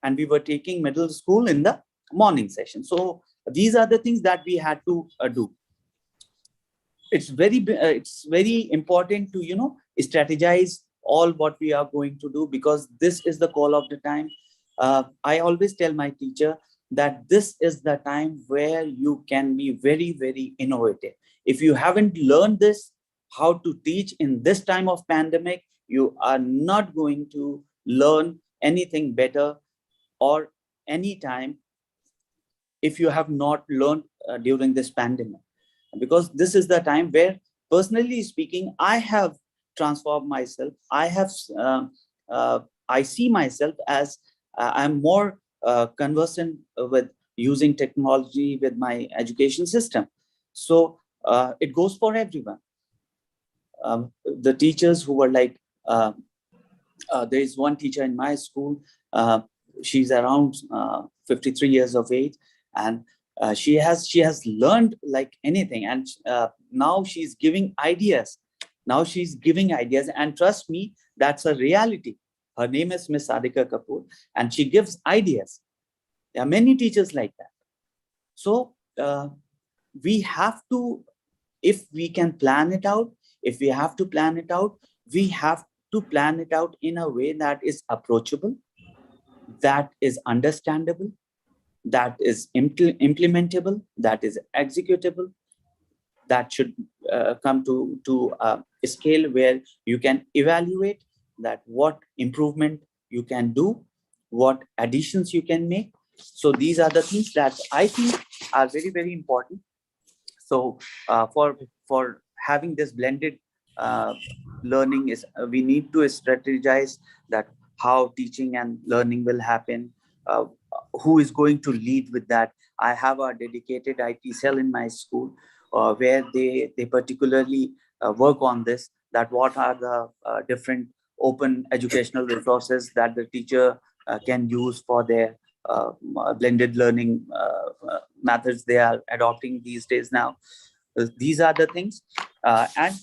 S3: and we were taking middle school in the morning session. So these are the things that we had to do. It's very important to strategize all what we are going to do, because this is the call of the time. I always tell my teacher that this is the time where you can be very, very innovative. If you haven't learned this, how to teach in this time of pandemic, you are not going to learn anything better or any time if you have not learned during this pandemic. Because this is the time where, personally speaking, I have transformed myself. I see myself as I'm more conversant with using technology with my education system. So it goes for everyone. The teachers who were like, there is one teacher in my school, she's around 53 years of age, and she has learned like anything, and now she's giving ideas. And trust me, that's a reality. Her name is Miss Sadika Kapoor, and she gives ideas. There are many teachers like that. So we have to, if we can plan it out, if we have to plan it out, we have to plan it out in a way that is approachable, that is understandable, that is implementable, that is executable, that should come to a scale where you can evaluate that what improvement you can do, what additions you can make. So these are the things that I think are very, very important. So for having this blended learning, is we need to strategize that how teaching and learning will happen, who is going to lead with that. I have a dedicated IT cell in my school where they particularly work on this, that what are the different open educational resources that the teacher can use for their blended learning methods they are adopting these days now. These are the things. And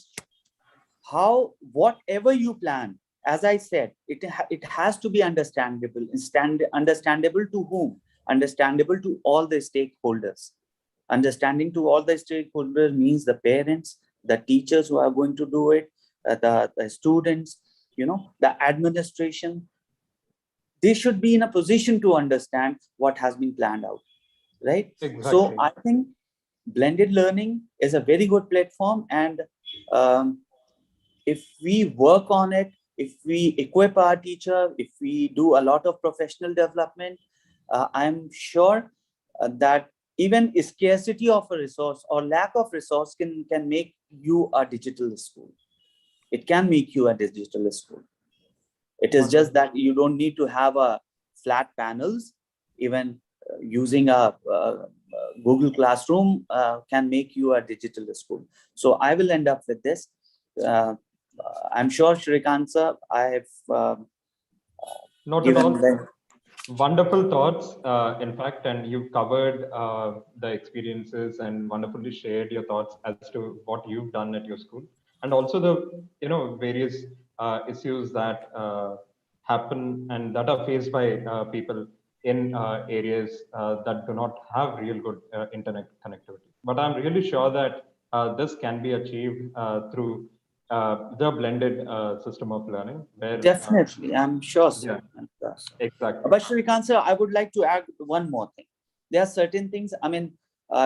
S3: how, whatever you plan, as I said, it has to be understandable. Understandable to whom? Understandable to all the stakeholders. Understanding to all the stakeholders means the parents, the teachers who are going to do it, the students, the administration. They should be in a position to understand what has been planned out, right?
S1: Exactly.
S3: So I think blended learning is a very good platform, and if we work on it, if we equip our teacher, if we do a lot of professional development, I'm sure that even scarcity of a resource or lack of resource can make you a digital school. It can make you a digital school. It is just that you don't need to have a flat panels. Even using a Google Classroom can make you a digital school. So I will end up with this. I'm sure, Shrikant sir, I have
S1: Not at all. Wonderful thoughts, in fact, and you've covered the experiences and wonderfully shared your thoughts as to what you've done at your school, and also the various issues that happen and that are faced by people in areas that do not have real good internet connectivity. But I'm really sure that this can be achieved through the blended system of learning, where
S3: Definitely, I'm sure, sir.
S1: yeah,
S3: I'm sure, sir.
S1: exactly.
S3: But Shrikant sir, I would like to add one more thing. There are certain things, I mean,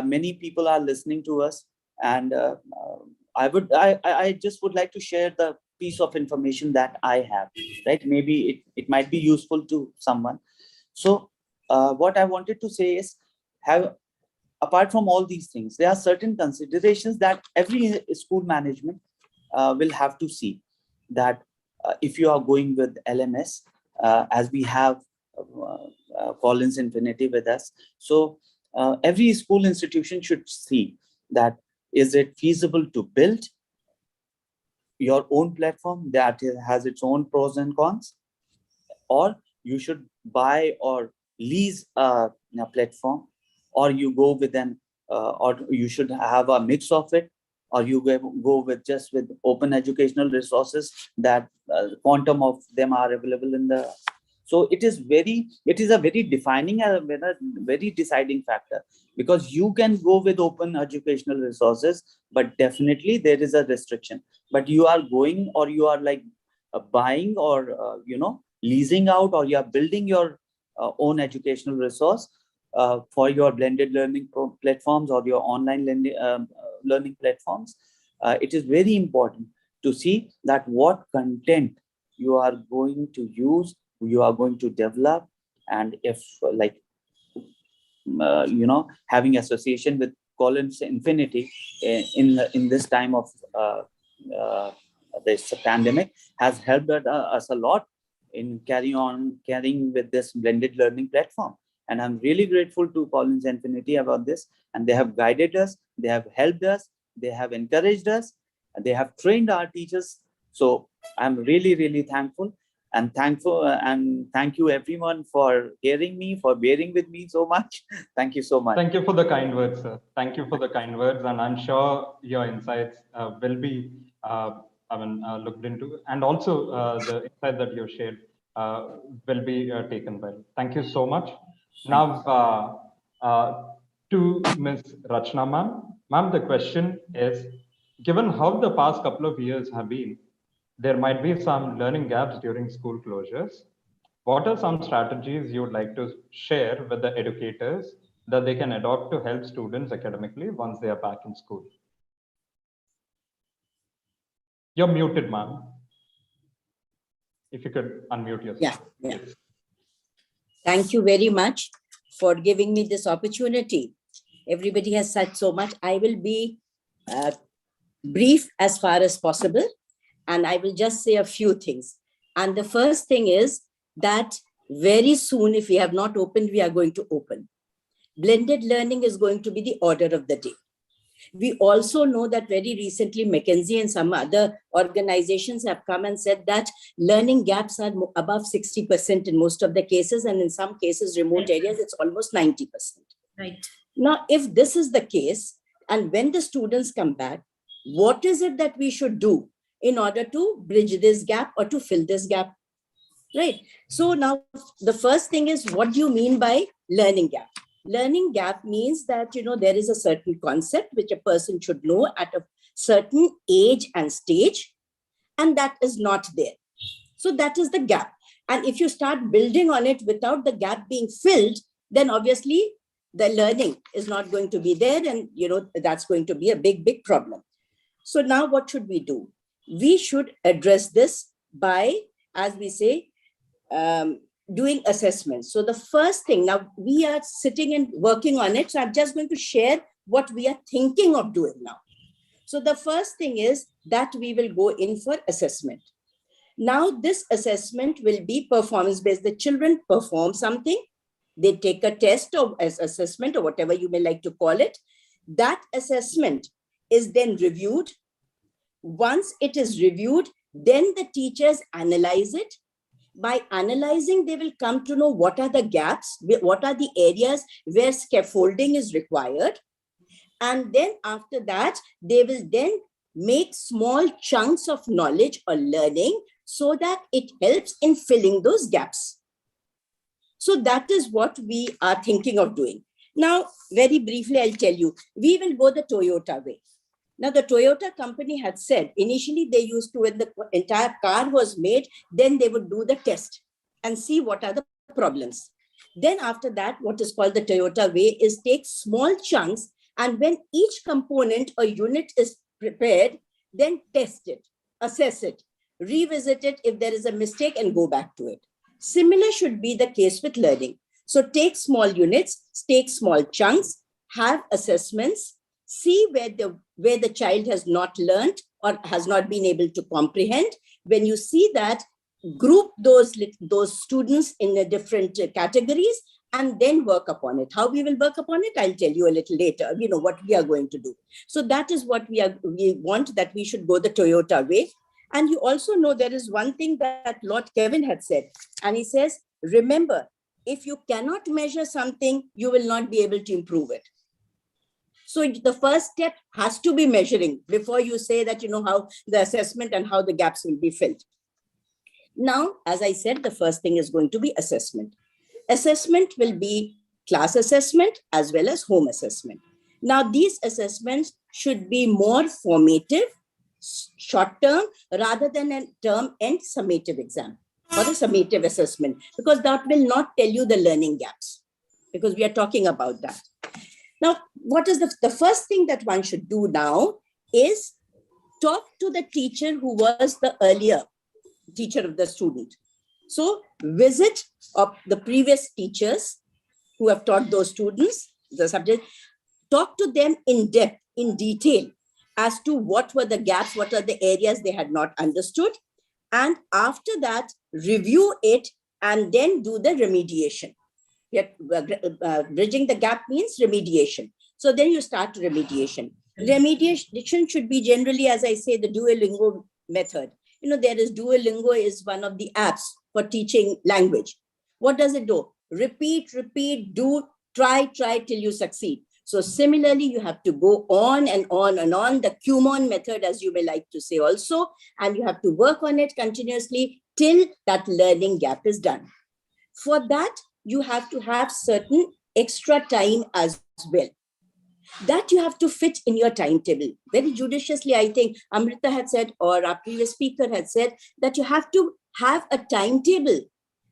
S3: many people are listening to us, and I just would like to share the piece of information that I have, right? Maybe it might be useful to someone. So what I wanted to say is, apart from all these things, there are certain considerations that every school management will have to see, that if you are going with LMS, as we have Collins Infinity with us. So every school institution should see that, is it feasible to build your own platform that has its own pros and cons, or you should buy or lease a platform, or you go with or you should have a mix of it, or you go with just with open educational resources that quantum of them are available in the. So it is a very defining and a very deciding factor, because you can go with open educational resources, but definitely there is a restriction. But you are going, or you are like buying, or leasing out, or you are building your own educational resource for your blended learning platforms or your online learning platforms. It is very important to see that what content you are going to use, you are going to develop, and if having association with Collins Infinity in this time of this pandemic has helped us a lot in carrying with this blended learning platform. And I'm really grateful to Collins Infinity about this. And they have guided us, they have helped us, they have encouraged us, and they have trained our teachers. So I'm really, really thankful. And thank you everyone for hearing me, for bearing with me so much. Thank you so much.
S1: Thank you for the kind words, sir. Thank you for the kind words, and I'm sure your insights will be looked into, and also the insight that you shared will be taken well. Thank you so much. Now, to Ms. Rachna ma'am. Ma'am, the question is, given how the past couple of years have been, there might be some learning gaps during school closures. What are some strategies you would like to share with the educators that they can adopt to help students academically once they are back in school? You're muted, ma'am. If you could unmute yourself.
S7: Yeah.
S1: Yes.
S7: Thank you very much for giving me this opportunity. Everybody has said so much. I will be brief as far as possible, and I will just say a few things. And the first thing is that very soon, if we have not opened, we are going to open. Blended learning is going to be the order of the day. We also know that very recently McKinsey and some other organizations have come and said that learning gaps are above 60% in most of the cases, and in some cases, remote areas, it's almost 90%.
S4: Right.
S7: Now, if this is the case, and when the students come back, what is it that we should do in order to bridge this gap or to fill this gap? Right. So now the first thing is, what do you mean by learning gap? Learning gap means that, there is a certain concept which a person should know at a certain age and stage, and that is not there. So that is the gap. And if you start building on it without the gap being filled, then obviously the learning is not going to be there. And, that's going to be a big, big problem. So now what should we do? We should address this by, as we say, doing assessments. So the first thing, now we are sitting and working on it. So I'm just going to share what we are thinking of doing now. So the first thing is that we will go in for assessment. Now this assessment will be performance-based. The children perform something. They take a test or as assessment or whatever you may like to call it. That assessment is then reviewed. Once it is reviewed, then the teachers analyze it. By analyzing, they will come to know what are the gaps, what are the areas where scaffolding is required. And then after that, they will then make small chunks of knowledge or learning so that it helps in filling those gaps. So that is what we are thinking of doing. Now, very briefly, I'll tell you, we will go the Toyota way. Now, the Toyota company had said, initially they used to, when the entire car was made, then they would do the test and see what are the problems. Then after that, what is called the Toyota way is take small chunks, and when each component or unit is prepared, then test it, assess it, revisit it if there is a mistake and go back to it. Similar should be the case with learning. So take small units, take small chunks, have assessments, see where the child has not learned or has not been able to comprehend. When you see that, group those students in the different categories and then work upon it. How we will work upon it, I'll tell you a little later, what we are going to do. So that is what we want, that we should go the Toyota way. And you also know there is one thing that Lord Kevin had said, and he says, remember, if you cannot measure something, you will not be able to improve it. So the first step has to be measuring before you say that, how the assessment and how the gaps will be filled. Now, as I said, the first thing is going to be assessment. Assessment will be class assessment as well as home assessment. Now, these assessments should be more formative, short term, rather than a term and summative exam or a summative assessment, because that will not tell you the learning gaps, because we are talking about that. Now, what is the first thing that one should do now is talk to the teacher who was the earlier teacher of the student. So visit of the previous teachers who have taught those students the subject, talk to them in depth, in detail, as to what were the gaps, what are the areas they had not understood. And after that, review it and then do the remediation. Bridging the gap means remediation. So then you start remediation. Remediation should be generally, as I say, the Duolingo method. There is Duolingo is one of the apps for teaching language. What does it do? Repeat, do, try till you succeed. So similarly, you have to go on and on and on, the Kumon method, as you may like to say also, and you have to work on it continuously till that learning gap is done. For that, you have to have certain extra time as well. That you have to fit in your timetable. Very judiciously, I think Amrita had said, or our previous speaker had said, that you have to have a timetable,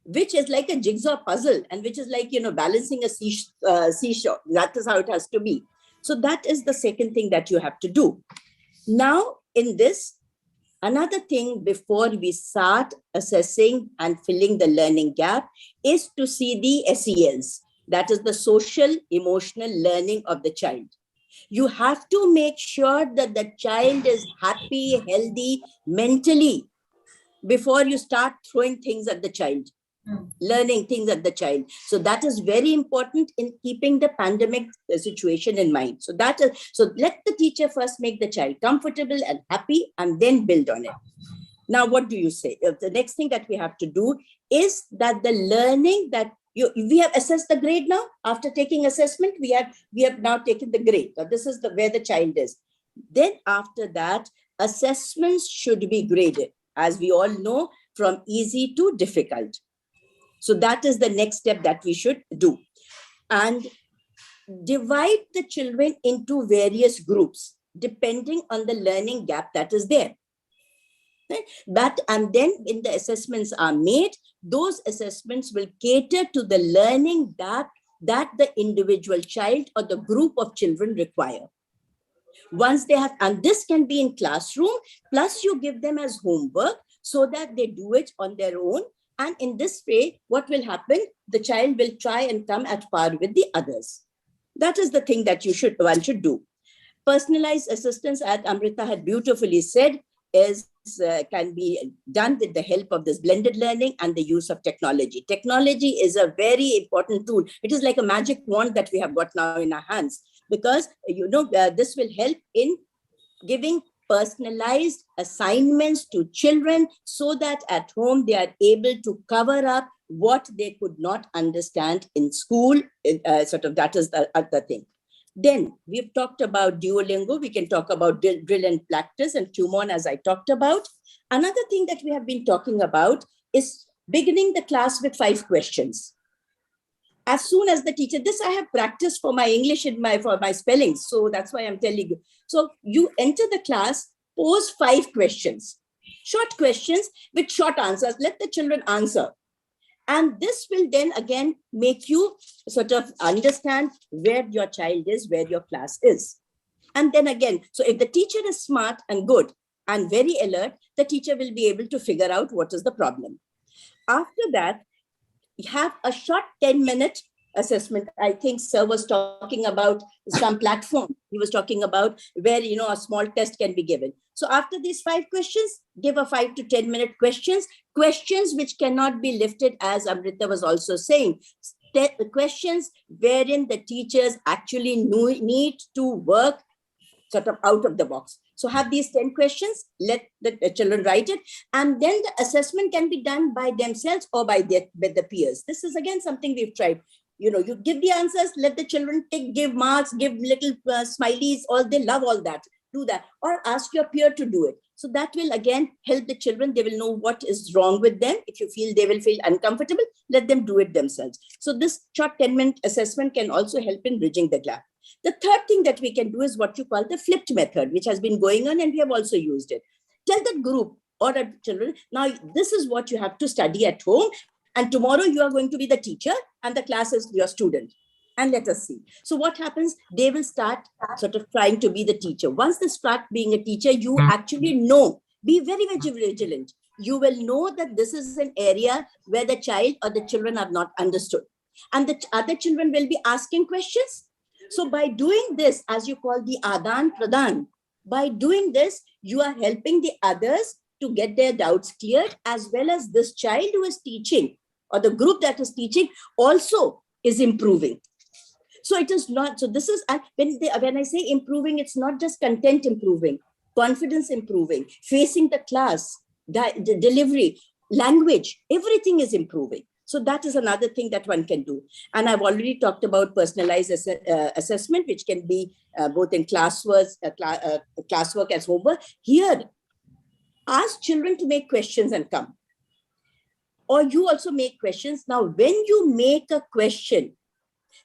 S7: which is like a jigsaw puzzle and which is like, balancing a seashore. That is how it has to be. So that is the second thing that you have to do. Now, in this, another thing before we start assessing and filling the learning gap is to see the SELs. That is the social emotional learning of the child. You have to make sure that the child is happy, healthy, mentally, before you start throwing things at the child, learning things at the child. So that is very important in keeping the pandemic situation in mind. So let the teacher first make the child comfortable and happy and then build on it. Now, what do you say? The next thing that we have to do is that the learning that we have assessed the grade now. After taking assessment, we have now taken the grade. So this is where the child is. Then after that, assessments should be graded, as we all know, from easy to difficult. So that is the next step that we should do. And divide the children into various groups, depending on the learning gap that is there. And then when the assessments are made, those assessments will cater to the learning that the individual child or the group of children require. Once they have, and this can be in classroom, plus you give them as homework so that they do it on their own. And in this way, what will happen? The child will try and come at par with the others. That is the thing that one should do. Personalized assistance, as Amrita had beautifully said, can be done with the help of this blended learning and the use of technology. Technology is a very important tool. It is like a magic wand that we have got now in our hands, because this will help in giving personalized assignments to children so that at home they are able to cover up what they could not understand in school. That is the other thing. Then we've talked about Duolingo. We can talk about drill and practice and Kumon, as I talked about. Another thing that we have been talking about is beginning the class with 5 questions. As soon as the teacher, this I have practiced for my English for my spellings. So that's why I'm telling you. So you enter the class, pose 5 questions, short questions with short answers. Let the children answer. And this will then again make you sort of understand where your child is, where your class is. And then again, so if the teacher is smart and good and very alert, the teacher will be able to figure out what is the problem. After that, you have a short 10-minute assessment. I think sir was talking about some platform. He was talking about where, a small test can be given. So after these 5 questions, give a 5 to 10-minute questions which cannot be lifted, as Amrita was also saying, questions wherein the teachers actually need to work sort of out of the box. So have these 10 questions, let the children write it, and then the assessment can be done by themselves or by the peers. This is again something we've tried. You give the answers, let the children give marks, give little smileys, they love all that. Do that, or ask your peer to do it. So that will again help the children. They will know what is wrong with them. If you feel they will feel uncomfortable, let them do it themselves. So this short 10-minute assessment can also help in bridging the gap. The third thing that we can do is what you call the flipped method, which has been going on and we have also used it. Tell the group or the children, now this is what you have to study at home, and tomorrow you are going to be the teacher and the class is your student. And let us see. So what happens? They will start sort of trying to be the teacher. Once they start being a teacher, you actually know, be very, very vigilant. You will know that this is an area where the child or the children have not understood. And the other children will be asking questions. So by doing this, as you call the Adan Pradan, by doing this, you are helping the others to get their doubts cleared, as well as this child who is teaching or the group that is teaching also is improving. So it is not, so this is, when I say improving, it's not just content improving, confidence improving, facing the class, the delivery, language, everything is improving. So that is another thing that one can do. And I've already talked about personalized assessment, which can be both in classwork as homework. Here, ask children to make questions and come. Or you also make questions. Now, when you make a question,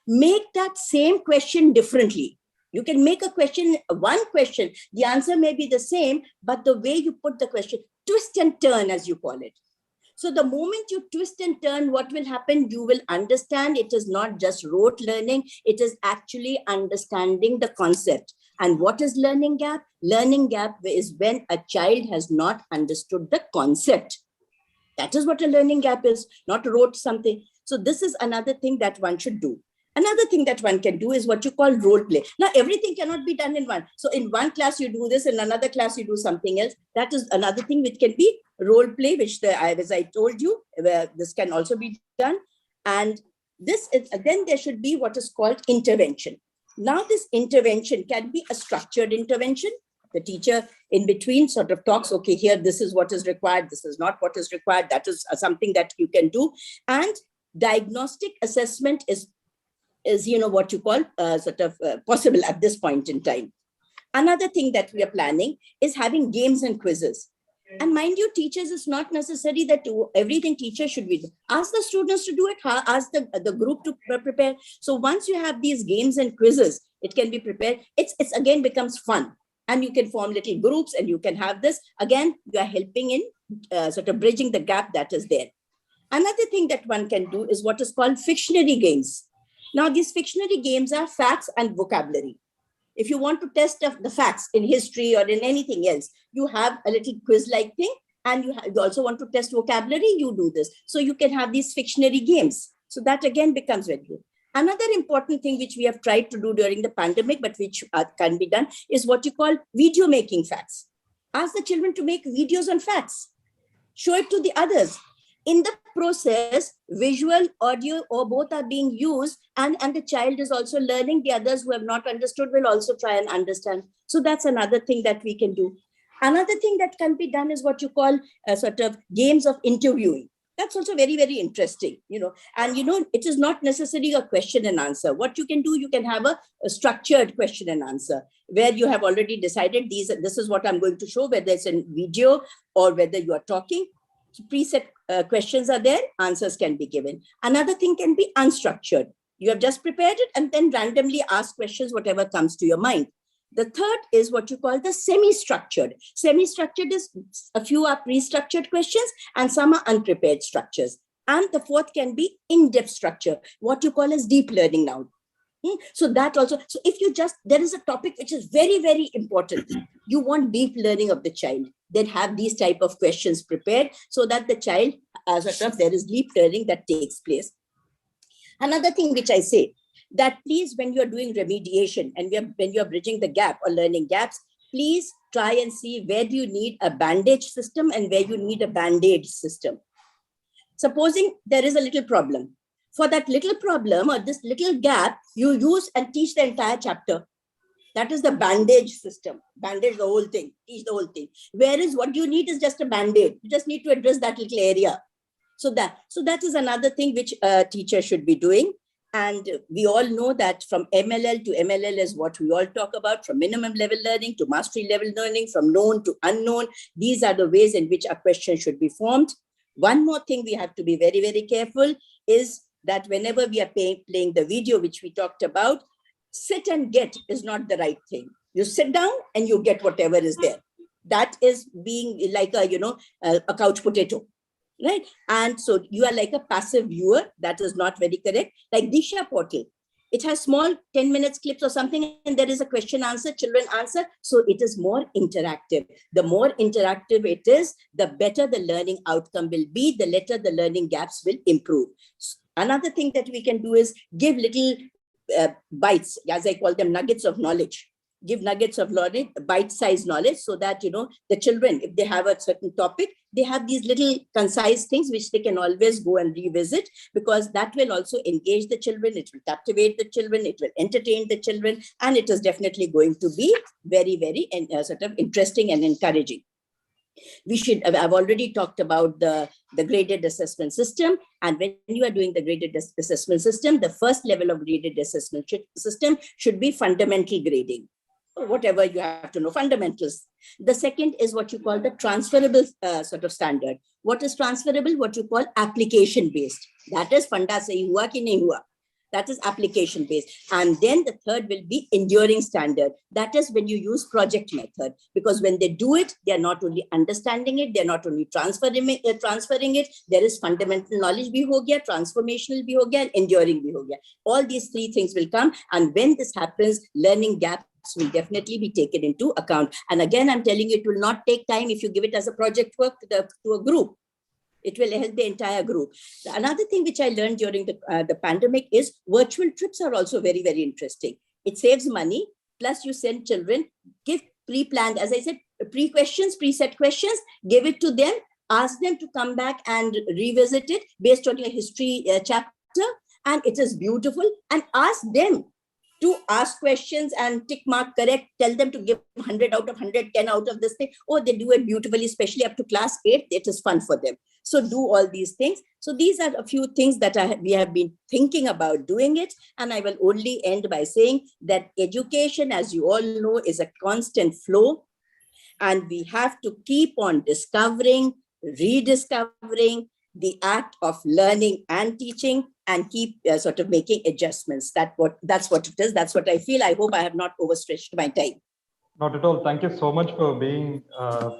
S7: make that same question differently. You can make a question, one question, the answer may be the same, but the way you put the question, twist and turn, as you call it. So the moment you twist and turn, what will happen? You will understand it is not just rote learning. It is actually understanding the concept. And what is learning gap? Learning gap is when a child has not understood the concept. That is what a learning gap is, not rote something. So this is another thing that one should do. Another thing that one can do is what you call role play. Now, everything cannot be done in one. So in one class, you do this, in another class, you do something else. That is another thing which can be role play, which as I told you, where this can also be done. And this is, then there should be what is called intervention. Now, this intervention can be a structured intervention. The teacher in between sort of talks, okay, here, this is what is required. This is not what is required. That is something that you can do. And diagnostic assessment is what you call possible at this point in time. Another thing that we are planning is having games and quizzes. And mind you, teachers, it's not necessary that everything teacher should be. Ask the students to do it, ask the group to prepare. So once you have these games and quizzes, it can be prepared. It's again becomes fun. And you can form little groups and you can have this. Again, you are helping in sort of bridging the gap that is there. Another thing that one can do is what is called fictionary games. Now, these fictionary games are facts and vocabulary. If you want to test the facts in history or in anything else, you have a little quiz-like thing, and you also want to test vocabulary, you do this. So you can have these fictionary games. So that again becomes very good. Another important thing which we have tried to do during the pandemic, but which can be done, is what you call video making facts. Ask the children to make videos on facts. Show it to the others. In the process, visual, audio, or both are being used, and the child is also learning. The others who have not understood will also try and understand. So that's another thing that we can do. Another thing that can be done is what you call sort of games of interviewing. That's also very, very interesting, and it is not necessarily a question and answer. What you can do, you can have a structured question and answer where you have already decided this is what I'm going to show, whether it's in video or whether you are talking. preset questions are there, answers can be given. Another thing can be unstructured. You have just prepared it and then randomly ask questions, whatever comes to your mind. The third is what you call the semi-structured. Semi-structured is a few are pre-structured questions and some are unprepared structures. And the fourth can be in-depth structure, what you call as deep learning now. So that also, so if you just, there is a topic which is very, very important. You want deep learning of the child, then have these type of questions prepared so that the child, there is deep learning that takes place. Another thing which I say, that please, when you're doing remediation and when you're bridging the gap or learning gaps, please try and see where do you need a bandage system and where you need a band-aid system. Supposing there is a little problem. For that little problem or this little gap, you use and teach the entire chapter. That is the bandage system. Bandage the whole thing, teach the whole thing. Whereas what you need is just a band-aid. You just need to address that little area. So that is another thing which a teacher should be doing. And we all know that from MLL to MLL is what we all talk about, from minimum level learning to mastery level learning, from known to unknown. These are the ways in which a question should be formed. One more thing we have to be very, very careful is that whenever we are playing the video, which we talked about, sit and get is not the right thing. You sit down and you get whatever is there. That is being like a couch potato. Right. And so you are like a passive viewer. That is not very correct. Like Disha portal. It has small 10 minutes clips or something, and there is a question answer, children answer. So it is more interactive. The more interactive it is, the better the learning outcome will be, the later the learning gaps will improve. Another thing that we can do is give little bites, as I call them, nuggets of knowledge. Give nuggets of knowledge, bite-sized knowledge, so that, the children, if they have a certain topic, they have these little concise things which they can always go and revisit, because that will also engage the children, it will captivate the children, it will entertain the children, and it is definitely going to be very, very sort of interesting and encouraging. I've already talked about the graded assessment system. And when you are doing the graded assessment system, the first level of graded assessment system should be fundamental grading. Whatever you have to know, fundamentals. The second is what you call the transferable sort of standard. What is transferable? What you call application based. That is funda sahi hua ki nahi hua. That is application based. And then the third will be enduring standard. That is when you use project method, because when they do it, they are not only understanding it, they're not only transferring it, there is fundamental knowledge bhi ho gaya, transformational bhi ho gaya, and enduring bhi ho gaya. All these three things will come. And when this happens, learning gaps will definitely be taken into account. And again, I'm telling you, it will not take time if you give it as a project work to a group. It will help the entire group. Another thing which I learned during the pandemic is virtual trips are also very, very interesting. It saves money. Plus you send children, give pre-planned, as I said, pre-questions, preset questions, give it to them, ask them to come back and revisit it based on your history chapter. And it is beautiful. And ask them to ask questions and tick mark correct, tell them to give 100 out of 100, 10 out of this thing. Oh, they do it beautifully, especially up to class 8. It is fun for them. So do all these things. So these are a few things that we have been thinking about doing it. And I will only end by saying that education, as you all know, is a constant flow. And we have to keep on discovering, rediscovering the act of learning and teaching, and keep sort of making adjustments. That's what it is. That's what I feel. I hope I have not overstretched my time.
S1: Not at all. Thank you so much for being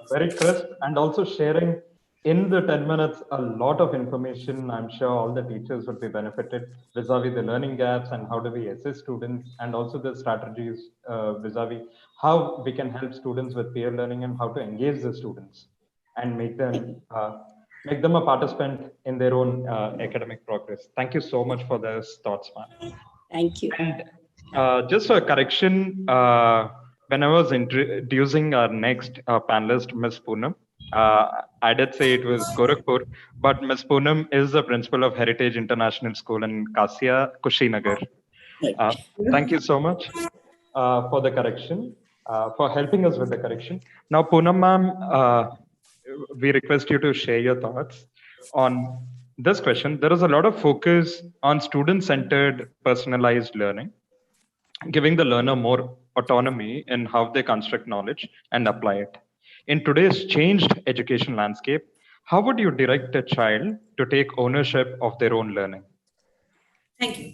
S1: very crisp and also sharing in the 10 minutes a lot of information. I'm sure all the teachers would be benefited vis-a-vis the learning gaps and how do we assist students, and also the strategies vis-a-vis how we can help students with peer learning and how to engage the students and make them a participant in their own academic progress. Thank you so much for those thoughts, ma'am.
S7: Thank you.
S1: And just for a correction, when I was introducing our next panelist, Ms. Poonam, I did say it was Gorakhpur, but Ms. Poonam is the principal of Heritage International School in Kasia, Kushinagar. Thank you so much for the correction, for helping us with the correction. Now, Poonam ma'am, we request you to share your thoughts on this question. There is a lot of focus on student-centered personalized learning, giving the learner more autonomy in how they construct knowledge and apply it. In today's changed education landscape, How would you direct a child to take ownership of their own learning?
S4: Thank you.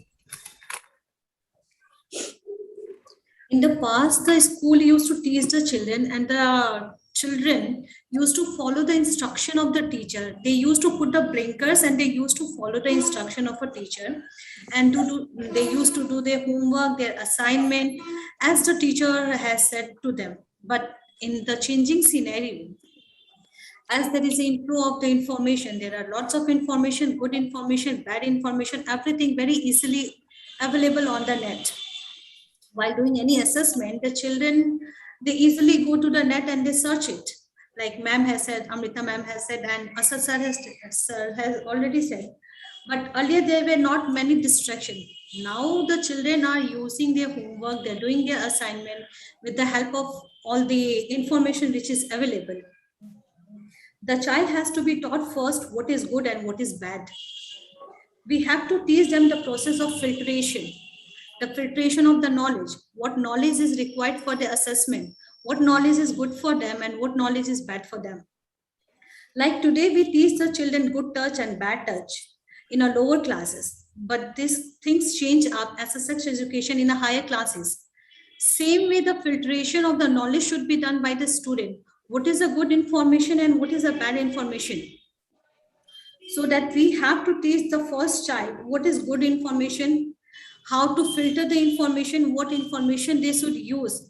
S4: In the past, the school used to teach the children, and the children used to follow the instruction of the teacher. They used to put the blinkers and they used to follow the instruction of a teacher, and they used to do their homework, their assignment, as the teacher has said to them. But in the changing scenario, as there is an inflow of the information, there are lots of information, good information, bad information, everything very easily available on the net. While doing any assessment, the children, they easily go to the net and they search it. Like ma'am has said, Amrita ma'am has said, and Asad sir has already said. But earlier there were not many distractions. Now the children are using their homework, they're doing their assignment with the help of all the information which is available. The child has to be taught first what is good and what is bad. We have to teach them the process of filtration, the filtration of the knowledge, what knowledge is required for the assessment, what knowledge is good for them and what knowledge is bad for them. Like today, we teach the children good touch and bad touch in our lower classes, but these things change up as a sex education in a higher classes. Same way, the filtration of the knowledge should be done by the student. What is a good information and what is a bad information? So that we have to teach the first child what is good information, how to filter the information, what information they should use.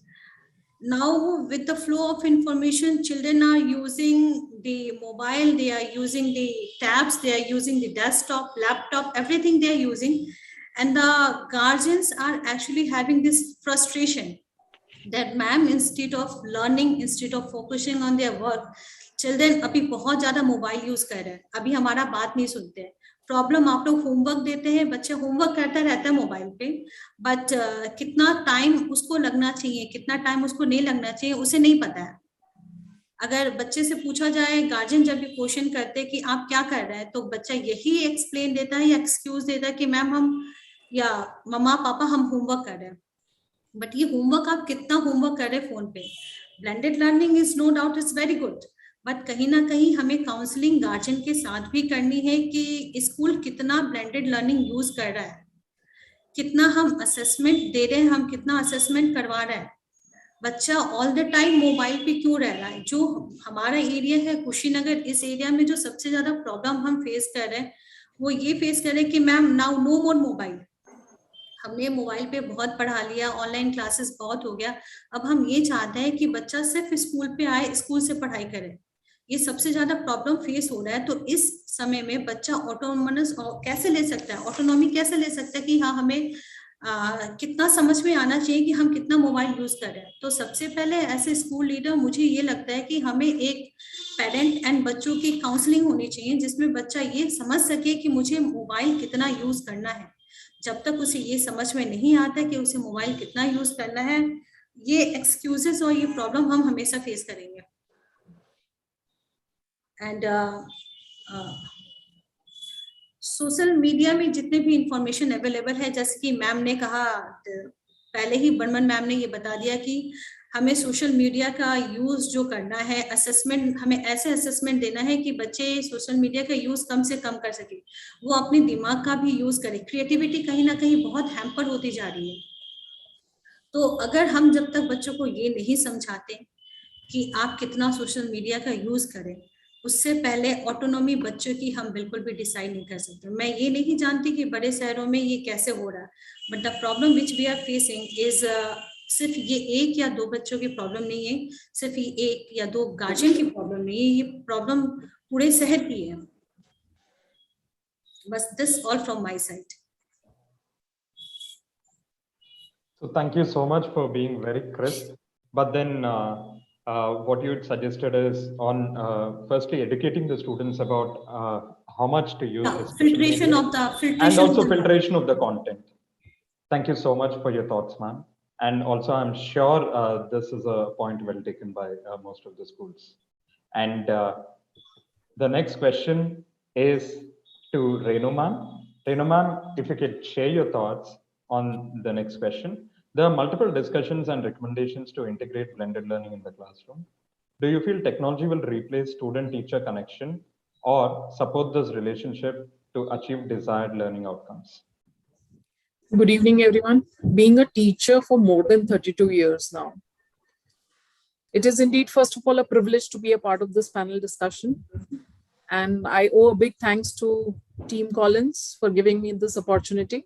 S4: Now, with the flow of information, children are using the mobile, they are using the tabs, they are using the desktop, laptop, everything they are using. And the guardians are actually having this frustration that ma'am, instead of learning, instead of focusing on their work, children अभी बहुत ज्यादा mobile use कर रहे हैं, अभी हमारा बात नहीं सुनते हैं. प्रॉब्लम, आप लोग होमवर्क देते हैं, बच्चे होमवर्क करता रहता है मोबाइल पे, बट कितना टाइम उसको लगना चाहिए, कितना टाइम उसको नहीं लगना चाहिए, उसे नहीं पता है. अगर बच्चे से पूछा जाए, गार्जियन जब भी क्वेश्चन करते हैं कि आप क्या कर रहे हैं, तो बच्चा यही एक्सप्लेन देता है या एक्सक्यूज देता है कि मैम हम या मम्मा पापा हम होमवर्क कर रहे हैं. बट ये होमवर्क, आप कितना होमवर्क कर रहे हैं फोन पे. Blended learning is no doubt is very good, but कहीं ना कहीं हमें काउंसलिंग गार्जियन के साथ भी करनी है कि स्कूल कितना ब्लेंडेड लर्निंग यूज कर रहा है, कितना हम असेसमेंट दे रहे हैं, हम कितना असेसमेंट करवा रहे हैं. बच्चा ऑल द टाइम मोबाइल पे क्यों रह रहा है. जो हमारा एरिया है कुशीनगर, इस एरिया में जो सबसे ज्यादा प्रॉब्लम हम फेस कर रहे हैं वो ये फेस कर रहे हैं कि मैम नाउ नो मोर मोबाइल. हमने मोबाइल पे बहुत पढ़ा लिया, ऑनलाइन क्लासेस बहुत हो गया, अब हम ये चाहते हैं कि बच्चा सिर्फ स्कूल पे आए, स्कूल से पढ़ाई करे. ये सबसे ज्यादा प्रॉब्लम फेस हो रहा है. तो इस समय में बच्चा ऑटोनोमस कैसे ले सकता है, ऑटोनॉमी कैसे ले सकता है कि हाँ हमें कितना समझ में आना चाहिए कि हम कितना मोबाइल यूज कर रहे हैं. तो सबसे पहले ऐसे स्कूल लीडर मुझे ये लगता है कि हमें एक पेरेंट एंड बच्चों की काउंसलिंग होनी चाहिए जिसमें बच्चा ये समझ सके कि मुझे मोबाइल कितना यूज करना है. जब तक उसे ये समझ में नहीं आता कि उसे मोबाइल कितना यूज करना है, ये एक्सक्यूजेस और ये प्रॉब्लम हम हमेशा फेस करेंगे. एंड सोशल मीडिया में जितने भी इंफॉर्मेशन अवेलेबल है, जैसे कि मैम ने कहा, पहले ही बर्मन मैम ने ये बता दिया कि हमें सोशल मीडिया का यूज जो करना है, असेसमेंट, हमें ऐसे असेसमेंट देना है कि बच्चे सोशल मीडिया का यूज कम से कम कर सके, वो अपने दिमाग का भी यूज करे. क्रिएटिविटी कहीं ना कहीं बहुत हैम्पर होती जा रही है. तो अगर हम जब तक बच्चों को ये नहीं समझाते कि आप कितना सोशल मीडिया का यूज करें, उससे पहले ऑटोनॉमी बच्चों की हम बिल्कुल भी डिसाइड नहीं कर सकते. मैं ये नहीं जानती कि बड़े शहरों में ये कैसे हो रहा है, but the problem which we are facing is सिर्फ ये एक या दो बच्चों की प्रॉब्लम नहीं है, सिर्फ ये एक या दो गार्जियन की प्रॉब्लम नहीं है, ये प्रॉब्लम पूरे शहर की है. बस this all from my side.
S1: So thank you so much for being very crisp. But then what you had suggested is on firstly educating the students about how much to use
S4: filtration of the
S1: and also filtration of the content. Thank you so much for your thoughts, ma'am. And also I'm sure this is a point well taken by most of the schools. And the next question is to Renu ma'am. Renu ma'am, if you could share your thoughts on the next question. There are multiple discussions and recommendations to integrate blended learning in the classroom. Do you feel technology will replace student-teacher connection or support this relationship to achieve desired learning outcomes?
S5: Good evening, everyone. Being a teacher for more than 32 years now, it is indeed, first of all, a privilege to be a part of this panel discussion. And I owe a big thanks to Team Collins for giving me this opportunity.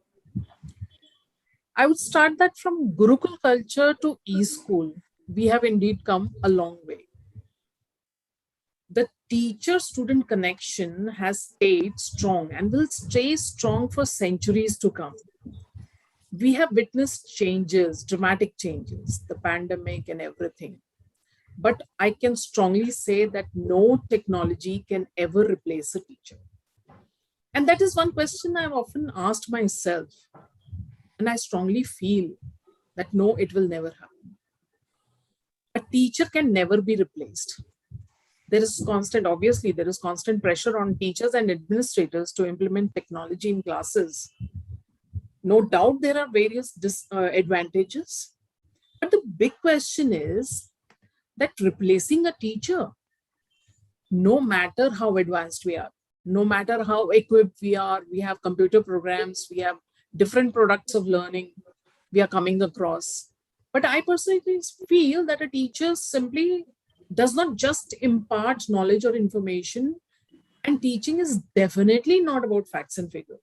S5: I would start that from Gurukul culture to e-school, we have indeed come a long way. The teacher-student connection has stayed strong and will stay strong for centuries to come. We have witnessed changes, dramatic changes, the pandemic and everything. But I can strongly say that no technology can ever replace a teacher. And that is one question I've often asked myself. And I strongly feel that no, it will never happen. A teacher can never be replaced. There is constant pressure on teachers and administrators to implement technology in classes. No doubt there are various disadvantages. But the big question is that replacing a teacher, no matter how advanced we are, no matter how equipped we are, we have computer programs, we have different products of learning we are coming across. But I personally feel that a teacher simply does not just impart knowledge or information, and teaching is definitely not about facts and figures.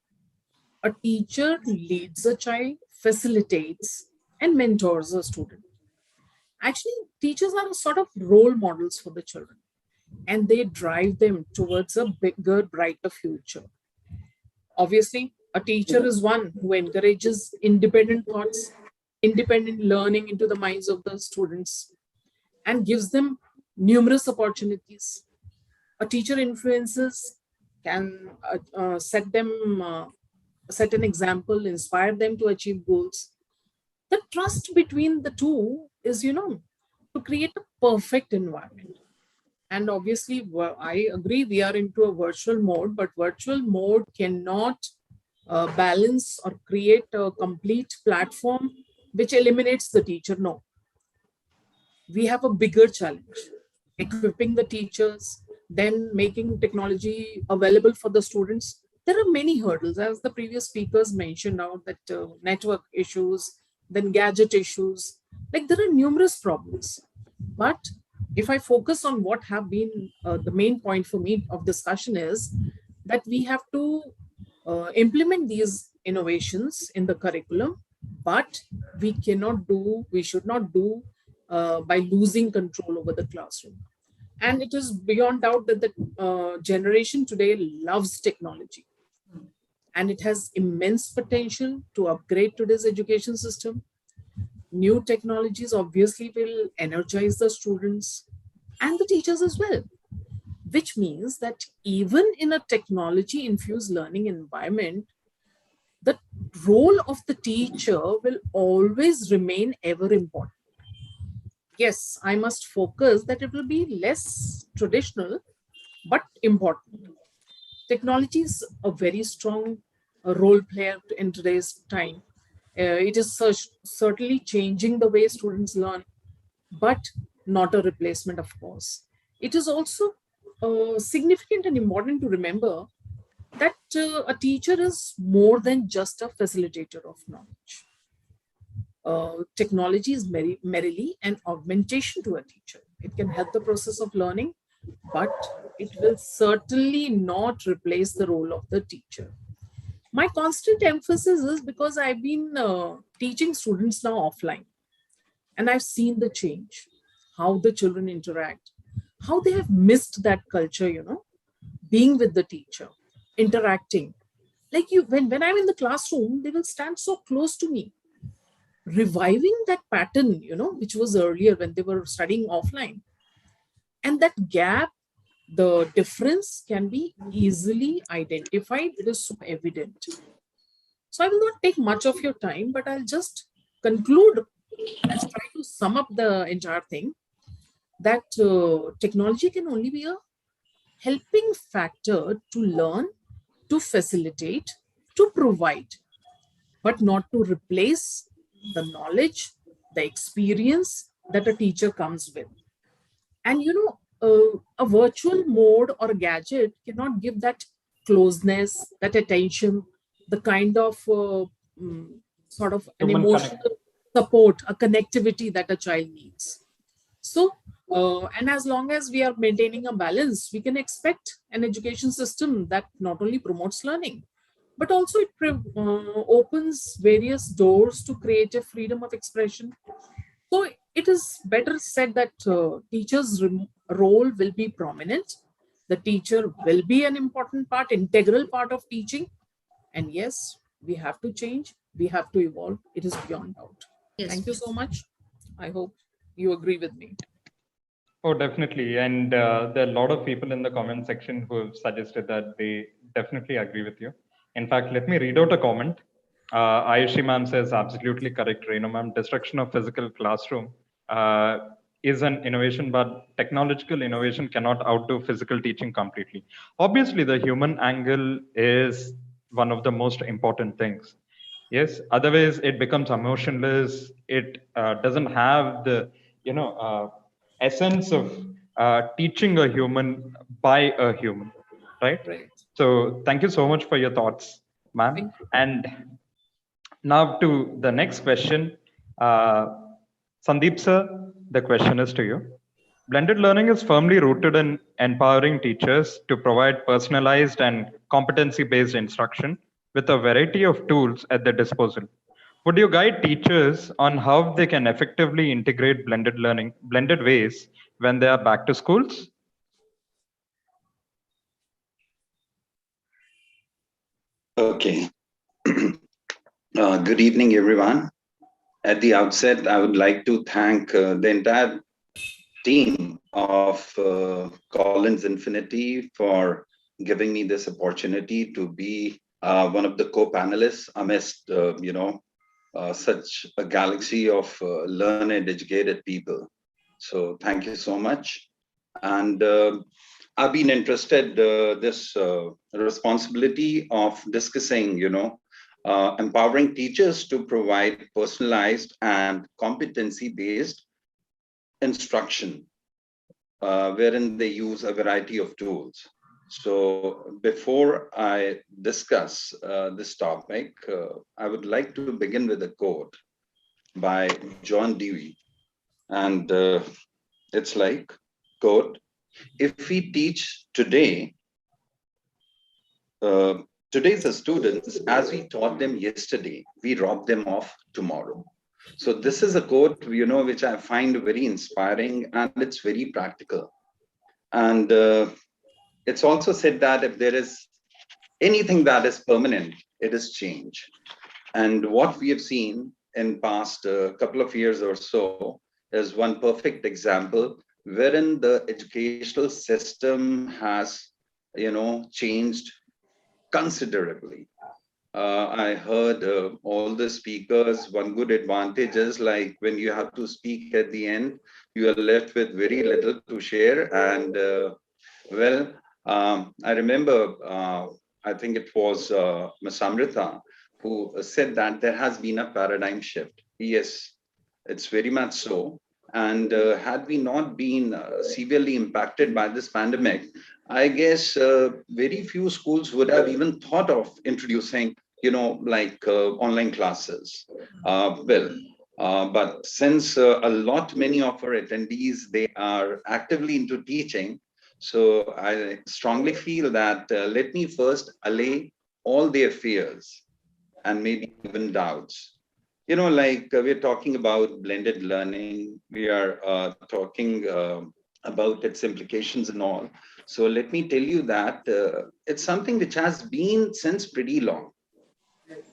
S5: A teacher leads a child, facilitates, and mentors a student. Actually, teachers are a sort of role models for the children, and they drive them towards a bigger, brighter future. Obviously, a teacher is one who encourages independent thoughts, independent learning into the minds of the students, and gives them numerous opportunities. A teacher influences can set an example, inspire them to achieve goals. The trust between the two is, to create a perfect environment. And obviously, I agree we are into a virtual mode, but virtual mode cannot balance or create a complete platform which eliminates the teacher. No, we have a bigger challenge, equipping the teachers, then making technology available for the students. There are many hurdles, as the previous speakers mentioned out, that network issues, then gadget issues, like there are numerous problems. But if I focus on what have been the main point for me of discussion is that we have to implement these innovations in the curriculum, but we should not do by losing control over the classroom. And it is beyond doubt that the generation today loves technology, and it has immense potential to upgrade today's education system. New technologies obviously will energize the students and the teachers as well, which means that even in a technology infused learning environment, the role of the teacher will always remain ever important. Yes, I must focus that it will be less traditional, but important. Technology is a very strong role player in today's time. It is certainly changing the way students learn, but not a replacement, of course. It is also significant and important to remember that a teacher is more than just a facilitator of knowledge. Technology is merely an augmentation to a teacher. It can help the process of learning, but it will certainly not replace the role of the teacher. My constant emphasis is because I've been teaching students now offline, and I've seen the change, how the children interact, how they have missed that culture, being with the teacher, interacting. Like when I'm in the classroom, they will stand so close to me, reviving that pattern, which was earlier when they were studying offline. And that gap, the difference can be easily identified. It is so evident. So I will not take much of your time, but I'll just conclude and try to sum up the entire thing, that technology can only be a helping factor to learn, to facilitate, to provide, but not to replace the knowledge, the experience that a teacher comes with. And a virtual mode or a gadget cannot give that closeness, that attention, the kind of sort of an
S1: Human connect.
S5: emotional support, a connectivity that a child needs. So, and as long as we are maintaining a balance, we can expect an education system that not only promotes learning, but also it opens various doors to creative freedom of expression. So it is better said that teachers' role will be prominent. The teacher will be an important part, integral part of teaching. And yes, we have to change. We have to evolve. It is beyond doubt.
S4: Yes.
S5: Thank you so much. I hope you agree with me.
S1: Oh, definitely. And there are a lot of people in the comment section who have suggested that they definitely agree with you. In fact, let me read out a comment. Ayushi ma'am says, absolutely correct, Renu ma'am. Destruction of physical classroom is an innovation, but technological innovation cannot outdo physical teaching completely. Obviously, the human angle is one of the most important things. Yes, otherwise it becomes emotionless. It doesn't have the, essence of teaching a human by a human, right?
S5: Right.
S1: So thank you so much for your thoughts, ma'am.
S5: Thank you.
S1: And now to the next question. Uh, Sandeep sir, the question is to you. Blended learning is firmly rooted in empowering teachers to provide personalized and competency based instruction with a variety of tools at their disposal. Would you guide teachers on how they can effectively integrate blended learning, blended ways when they are back to schools?
S6: Okay. Good evening, everyone. At the outset, I would like to thank the entire team of Collins Infinity for giving me this opportunity to be one of the co-panelists amidst, such a galaxy of learned, educated people. So thank you so much. And I've been interested this responsibility of discussing, empowering teachers to provide personalized and competency-based instruction, wherein they use a variety of tools. So before I discuss this topic, I would like to begin with a quote by John Dewey. And it's like, quote, if we teach today, uh, today's students as we taught them yesterday, we rob them of tomorrow. So this is a quote, which I find very inspiring, and it's very practical. And it's also said that if there is anything that is permanent, it is change. And what we have seen in past couple of years or so is one perfect example wherein the educational system has, changed considerably. I heard all the speakers. One good advantage is like when you have to speak at the end, you are left with very little to share. And well, I remember, I think it was Ms. Amrita who said that there has been a paradigm shift. Yes, it's very much so. And had we not been severely impacted by this pandemic, I guess very few schools would have even thought of introducing, online classes. But since a lot many of our attendees, they are actively into teaching, so I strongly feel that let me first allay all their fears and maybe even doubts. We're talking about blended learning, we are talking about its implications and all. So let me tell you that it's something which has been since pretty long.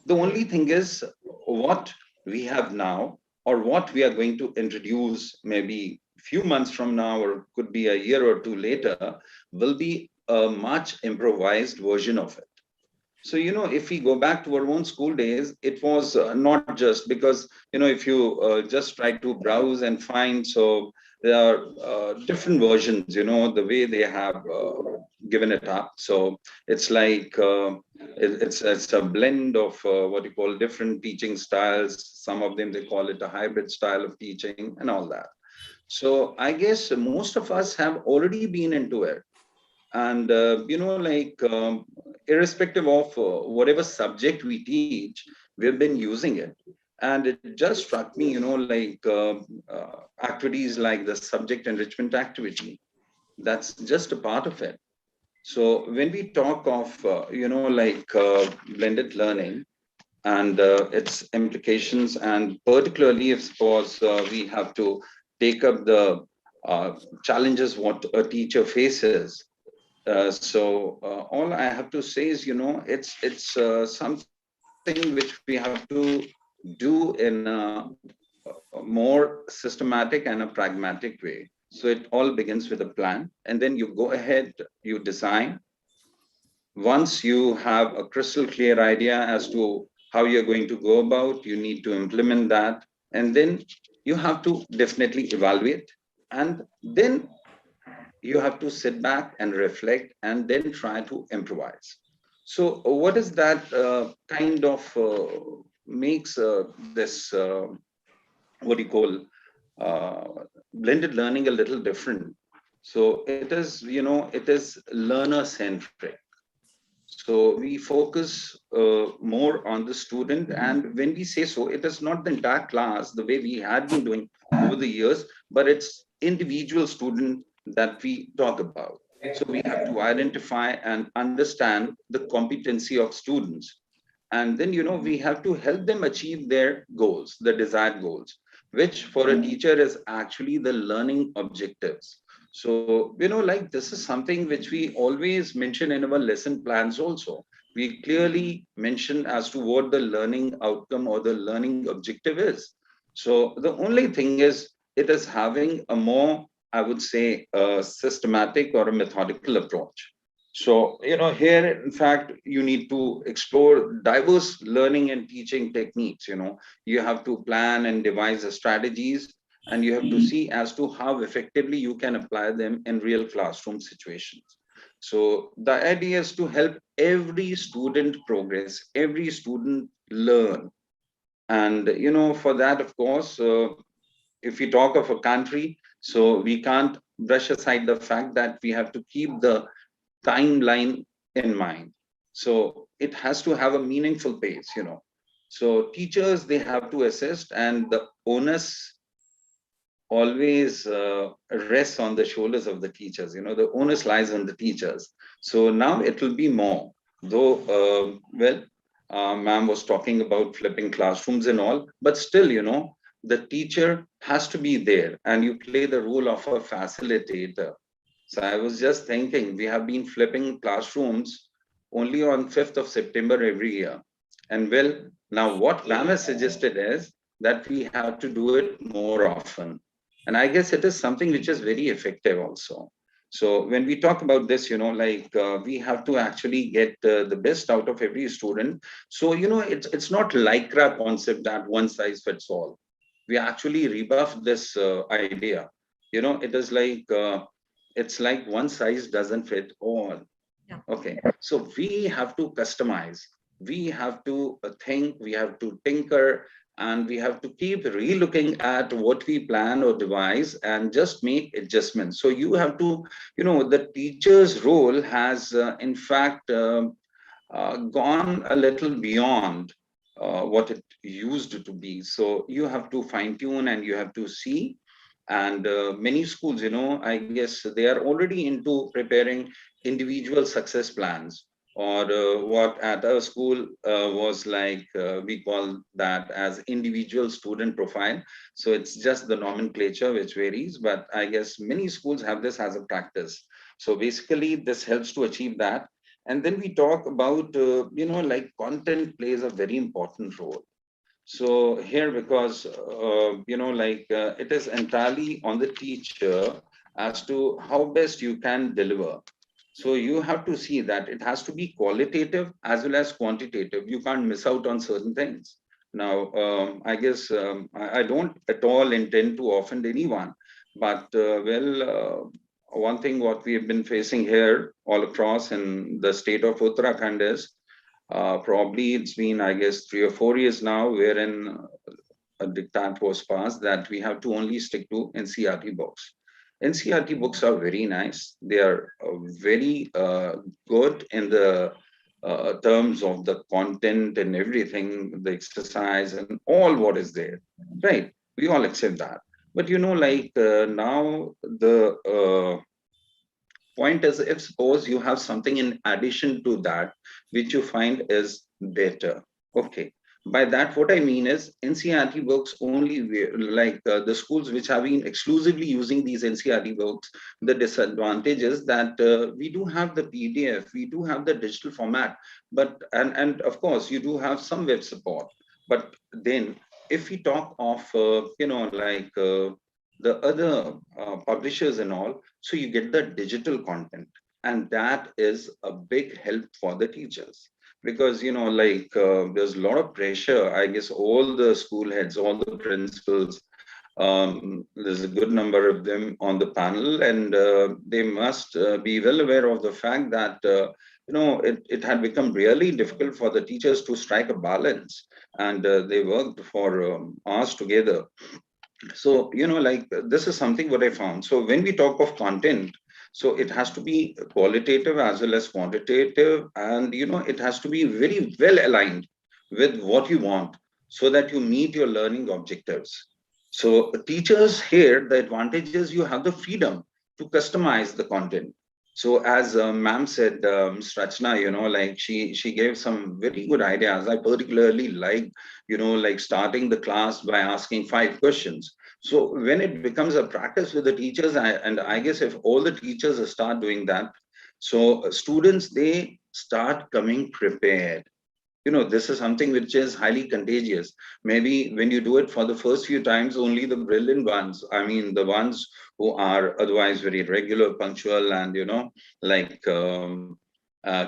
S6: The only thing is what we have now, or what we are going to introduce maybe a few months from now, or could be a year or two later, will be a much improvised version of it. So, if we go back to our own school days, it was not just because, if you just try to browse and find, so there are different versions, the way they have given it up. So it's like, it's a blend of what you call different teaching styles. Some of them, they call it a hybrid style of teaching and all that. So I guess most of us have already been into it. And, irrespective of whatever subject we teach, we've been using it. And it just struck me, activities like the subject enrichment activity, that's just a part of it. So when we talk of, blended learning and its implications, and particularly if suppose we have to take up the uh, challenges what a teacher faces. All I have to say is, it's something which we have to do in a more systematic and a pragmatic way. So it all begins with a plan, and then you go ahead, you design. Once you have a crystal clear idea as to how you're going to go about, you need to implement that. And then you have to definitely evaluate. And then you have to sit back and reflect and then try to improvise. So, what is that kind of makes this, what do you call, blended learning a little different? So, it is, it is learner centric. So we focus more on the student. And when we say so, it is not the entire class the way we had been doing over the years, but it's individual student that we talk about. So we have to identify and understand the competency of students. And then, we have to help them achieve their goals, the desired goals, which for a teacher is actually the learning objectives. So, this is something which we always mention in our lesson plans also. We clearly mention as to what the learning outcome or the learning objective is. So the only thing is, it is having a more, I would say, systematic or a methodical approach. So, here, in fact, you need to explore diverse learning and teaching techniques. You have to plan and devise the strategies, and you have to see as to how effectively you can apply them in real classroom situations. So the idea is to help every student progress, every student learn. And, for that, of course, if we talk of a country, so we can't brush aside the fact that we have to keep the timeline in mind. So it has to have a meaningful pace. So teachers, they have to assist, and the onus always rests on the shoulders of the teachers. The onus lies on the teachers. So now it will be more, though, ma'am was talking about flipping classrooms and all, but still, the teacher has to be there, and you play the role of a facilitator. So I was just thinking, we have been flipping classrooms only on 5th of September every year. And now what ma'am has suggested is that we have to do it more often. And I guess it is something which is very effective also. So when we talk about this, we have to actually get the best out of every student. So, it's not lycra concept that one size fits all. We actually rebuffed this idea. It is it's like one size doesn't fit all.
S4: Yeah.
S6: Okay. So we have to customize. We have to think, we have to tinker, and we have to keep re-looking at what we plan or devise and just make adjustments. So you have to, the teacher's role has, in fact, gone a little beyond what it used to be. So you have to fine tune and you have to see. And many schools, I guess they are already into preparing individual success plans, or what at our school was like, we call that as individual student profile. So it's just the nomenclature which varies, but I guess many schools have this as a practice. So basically this helps to achieve that. And then we talk about, content plays a very important role. So here, because, it is entirely on the teacher as to how best you can deliver. So you have to see that it has to be qualitative as well as quantitative. You can't miss out on certain things. Now, I guess I don't at all intend to offend anyone, but one thing what we have been facing here all across in the state of Uttarakhand is, probably it's been, I guess, 3 or 4 years now, wherein a diktat was passed that we have to only stick to NCRT books. NCRT books are very nice. They are very good in the terms of the content and everything, the exercise and all what is there, right? We all accept that. But like now the point is, if suppose you have something in addition to that, which you find is better. Okay. By that, what I mean is NCRT books only, like the schools which have been exclusively using these NCRT books, the disadvantage is that we do have the PDF, we do have the digital format, but, and of course, you do have some web support. But then if we talk of, like the other publishers and all, so you get the digital content, and that is a big help for the teachers, because like there's a lot of pressure. I guess all the school heads, all the principals, there's a good number of them on the panel, and they must be well aware of the fact that it had become really difficult for the teachers to strike a balance, and they worked for hours together. So like this is something what I found. So when we talk of content, so it has to be qualitative as well as quantitative, and it has to be very well aligned with what you want, so that you meet your learning objectives. So teachers here, the advantage is you have the freedom to customize the content. So as ma'am said, Rachna, like she gave some very good ideas. I particularly like, like starting the class by asking 5 questions. So when it becomes a practice with the teachers, and I guess if all the teachers start doing that, so students, they start coming prepared. This is something which is highly contagious. Maybe when you do it for the first few times, only the brilliant ones, I mean, the ones who are otherwise very regular, punctual, and, like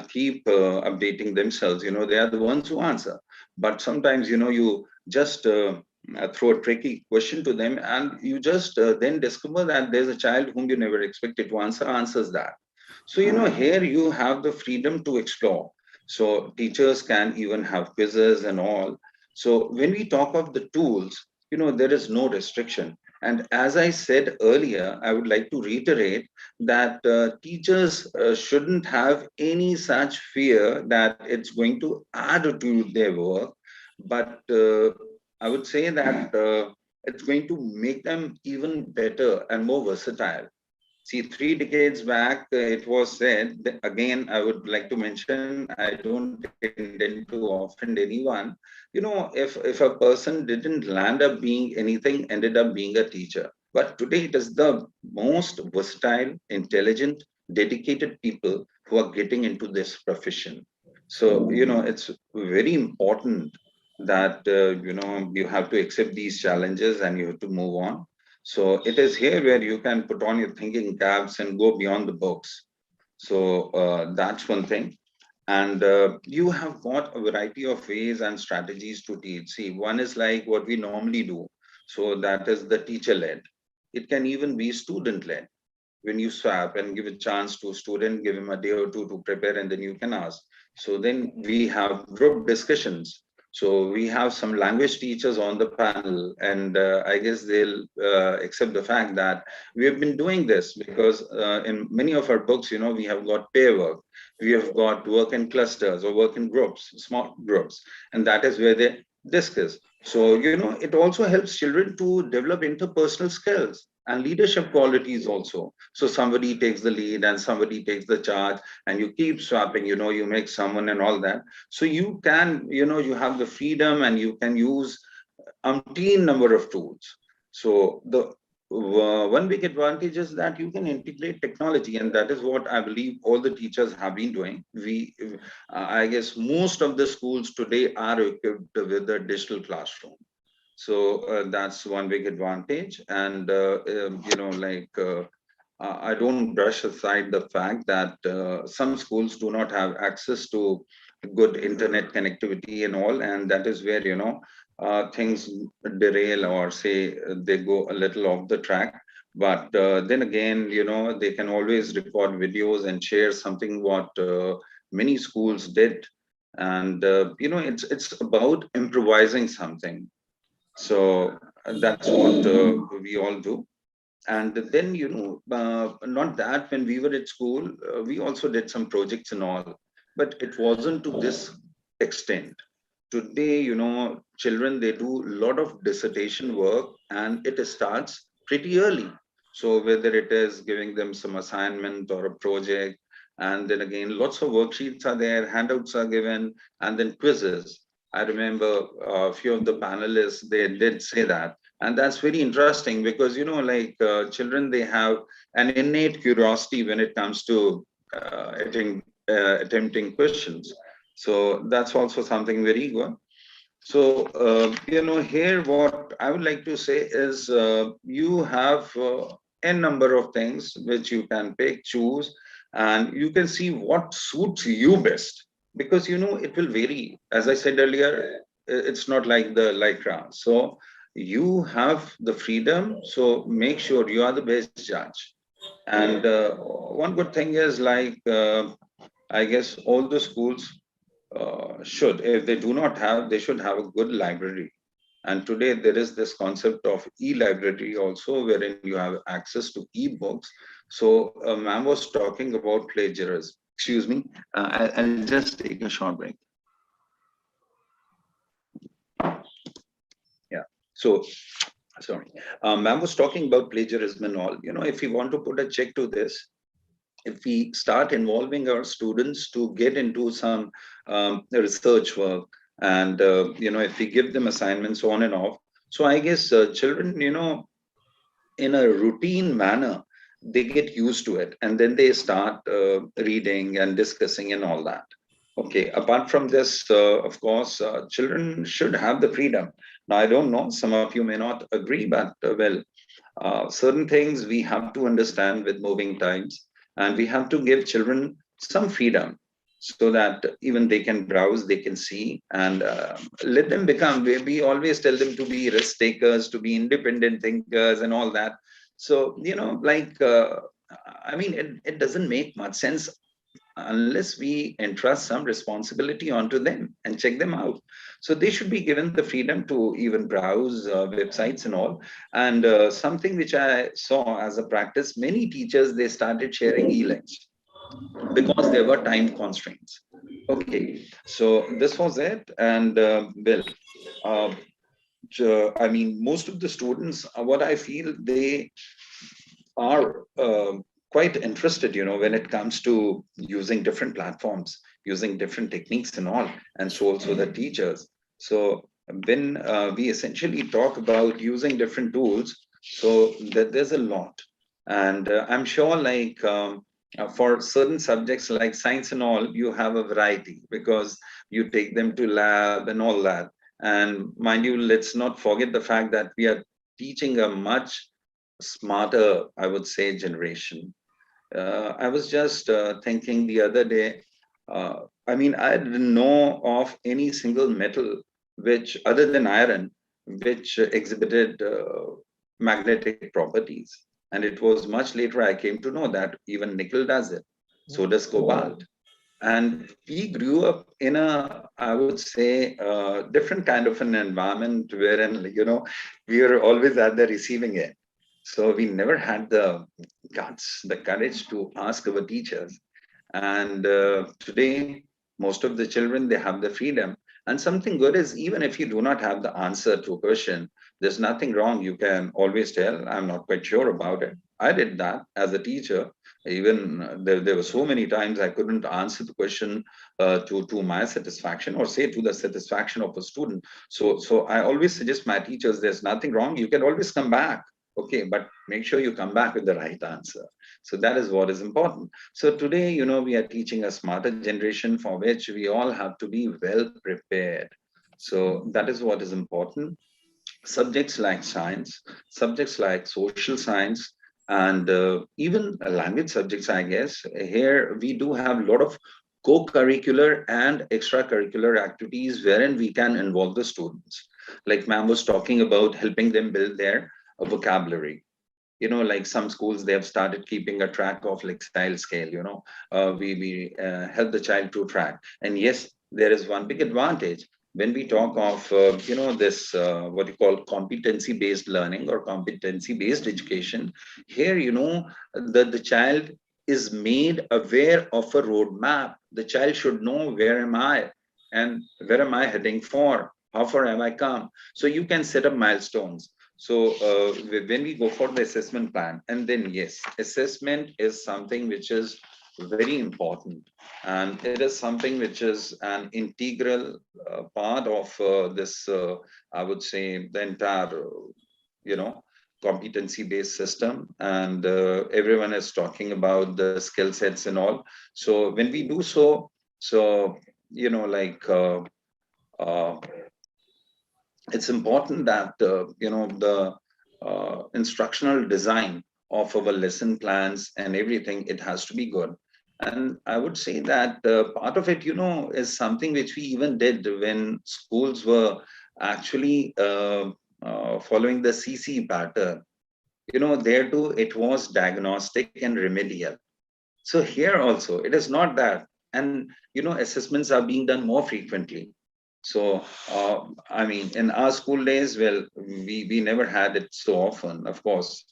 S6: keep updating themselves, they are the ones who answer. But sometimes, you just throw a tricky question to them, and you just then discover that there's a child whom you never expected to answers that. So, here you have the freedom to explore. So teachers can even have quizzes and all. So when we talk of the tools, there is no restriction. And as I said earlier, I would like to reiterate that teachers shouldn't have any such fear that it's going to add to their work. But I would say that it's going to make them even better and more versatile. See, 3 decades back, it was said, again, I would like to mention, I don't intend to offend anyone. If a person didn't land up being anything, ended up being a teacher. But today it is the most versatile, intelligent, dedicated people who are getting into this profession. So, it's very important that, you have to accept these challenges and you have to move on. So it is here where you can put on your thinking caps and go beyond the books. So that's one thing. And you have got a variety of ways and strategies to teach. See, one is like what we normally do. So that is the teacher-led. It can even be student-led. When you swap and give a chance to a student, give him a day or two to prepare, and then you can ask. So then we have group discussions. So we have some language teachers on the panel, and I guess they'll accept the fact that we have been doing this because in many of our books, we have got pair work, we have got work in clusters or work in groups, small groups, and that is where they discuss. So, it also helps children to develop interpersonal skills and leadership qualities also. So somebody takes the lead and somebody takes the charge, and you keep swapping, you make someone and all that. So you can, you have the freedom and you can use umpteen number of tools. So the one big advantage is that you can integrate technology, and that is what I believe all the teachers have been doing. I guess most of the schools today are equipped with the digital classroom. So that's one big advantage. And, I don't brush aside the fact that some schools do not have access to good internet connectivity and all. And that is where, things derail or say they go a little off the track. But then again, they can always record videos and share something what many schools did. And, it's about improvising something. So that's what we all do. And then, not that when we were at school, we also did some projects and all, but it wasn't to this extent. Today, children, they do a lot of dissertation work and it starts pretty early. So whether it is giving them some assignment or a project, and then again, lots of worksheets are there, handouts are given, and then quizzes. I remember a few of the panelists, they did say that. And that's very interesting because, like children, they have an innate curiosity when it comes to attempting questions. So that's also something very good. So, here what I would like to say is you have n number of things which you can pick, choose, and you can see what suits you best because, it will vary. As I said earlier, it's not like the lycra. So you have the freedom. So make sure you are the best judge. And one good thing is like, I guess all the schools should, if they do not have, they should have a good library. And today there is this concept of e-library also, wherein you have access to e-books. So ma'am was talking about plagiarism. Excuse me, I'll just take a short break. Yeah. So, sorry. Ma'am was talking about plagiarism and all. If we want to put a check to this, if we start involving our students to get into some research work and if we give them assignments on and off, so I guess children, in a routine manner, they get used to it and then they start reading and discussing and all that. Okay, apart from this, of course, children should have the freedom. Now I don't know, some of you may not agree, but well, certain things we have to understand with moving times, and we have to give children some freedom so that even they can browse, they can see, and let them become. We always tell them to be risk takers, to be independent thinkers, and all that. So like I mean, it doesn't make much sense unless we entrust some responsibility onto them and check them out. So they should be given the freedom to even browse websites and all. And something which I saw as a practice, many teachers, they started sharing e-links because there were time constraints. Okay, so this was it. And Bill, uh, I mean, most of the students, what I feel, they are quite interested, when it comes to using different platforms, using different techniques and all, and so also the teachers. So when we essentially talk about using different tools, so that there's a lot. And I'm sure like for certain subjects like science and all, you have a variety because you take them to lab and all that. And mind you, let's not forget the fact that we are teaching a much smarter, I would say, generation. I was just thinking the other day, I mean, I didn't know of any single metal which, other than iron, which exhibited magnetic properties. And it was much later I came to know that even nickel does it. So does cobalt. And we grew up in a, I would say, different kind of an environment wherein, we were always at the receiving end. So we never had the guts, the courage to ask our teachers. And today, most of the children, they have the freedom. And something good is, even if you do not have the answer to a question, there's nothing wrong. You can always tell, I'm not quite sure about it. I did that as a teacher. Even there were so many times I couldn't answer the question to my satisfaction or say to the satisfaction of a student. So I always suggest my teachers, there's nothing wrong. You can always come back. Okay, but make sure you come back with the right answer. So that is what is important. So today, we are teaching a smarter generation for which we all have to be well prepared. So that is what is important. Subjects like science, subjects like social science, and even language subjects, I guess. Here we do have a lot of co-curricular and extracurricular activities wherein we can involve the students. Like ma'am was talking about helping them build their vocabulary. Like some schools, they have started keeping a track of like style scale, we help the child to track. And yes, there is one big advantage. when we talk of, this, what you call competency-based learning or competency-based education, here, the child is made aware of a roadmap. The child should know, where am I and where am I heading for? How far have I come? So you can set up milestones. So when we go for the assessment plan, and then yes, assessment is something which is very important, and it is something which is an integral part of this, I would say, the entire, you know, competency-based system. And everyone is talking about the skill sets and all. So when we do so, like it's important that the instructional design of our lesson plans and everything, it has to be good. And I would say that part of it, is something which we even did when schools were actually following the CC pattern. There too, it was diagnostic and remedial. So here also, it is not that. And, assessments are being done more frequently. So, I mean, in our school days, well, we never had it so often. Of course,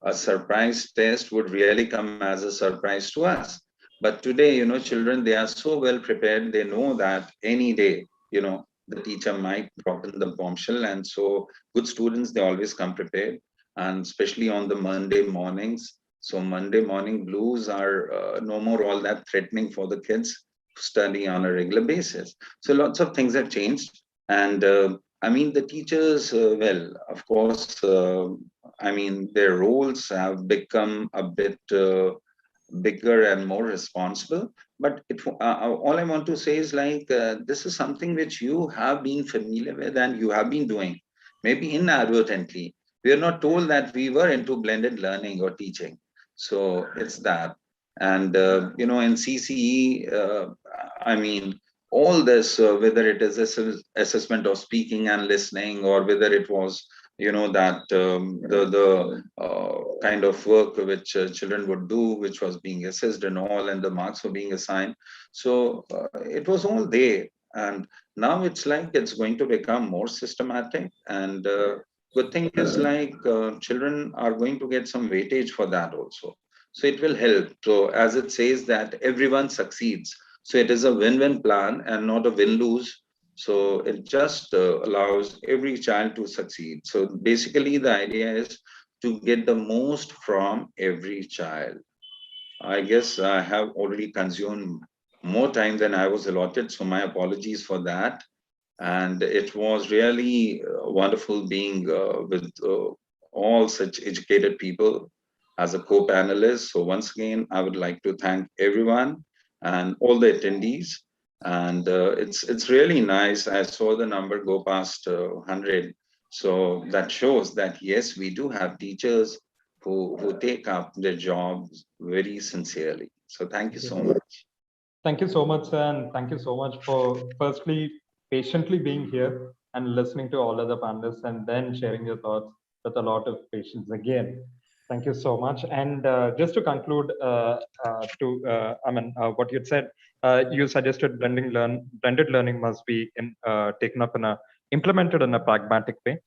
S6: a surprise test would really come as a surprise to us. But today, children, they are so well prepared. They know that any day, the teacher might drop in the bombshell. And so good students, they always come prepared. And especially on the Monday mornings. So Monday morning blues are no more all that threatening for the kids to study on a regular basis. So lots of things have changed. And I mean, the teachers, well, of course, I mean, their roles have become a bit bigger and more responsible. But all I want to say is like, this is something which you have been familiar with and you have been doing, maybe inadvertently. We are not told that we were into blended learning or teaching. So it's that. And, in CCE, I mean, all this, whether it is assessment of speaking and listening, or whether it was, that the kind of work which children would do, which was being assessed and all, and the marks were being assigned. So it was all there. And now it's like it's going to become more systematic. And good thing is like children are going to get some weightage for that also. So it will help. So as it says that everyone succeeds. So it is a win-win plan and not a win-lose. So it just allows every child to succeed. So basically the idea is to get the most from every child. I guess I have already consumed more time than I was allotted. So my apologies for that. And it was really wonderful being with all such educated people as a co-panelist. So once again, I would like to thank everyone and all the attendees. And it's really nice. I saw the number go past 100. So that shows that, yes, we do have teachers who take up their jobs very sincerely. So thank you so much.
S1: Thank you so much, sir, and thank you so much for firstly patiently being here and listening to all other panelists and then sharing your thoughts with a lot of patience again. Thank you so much. And just to conclude, what you said, you suggested blended learning must be taken up implemented in a pragmatic way.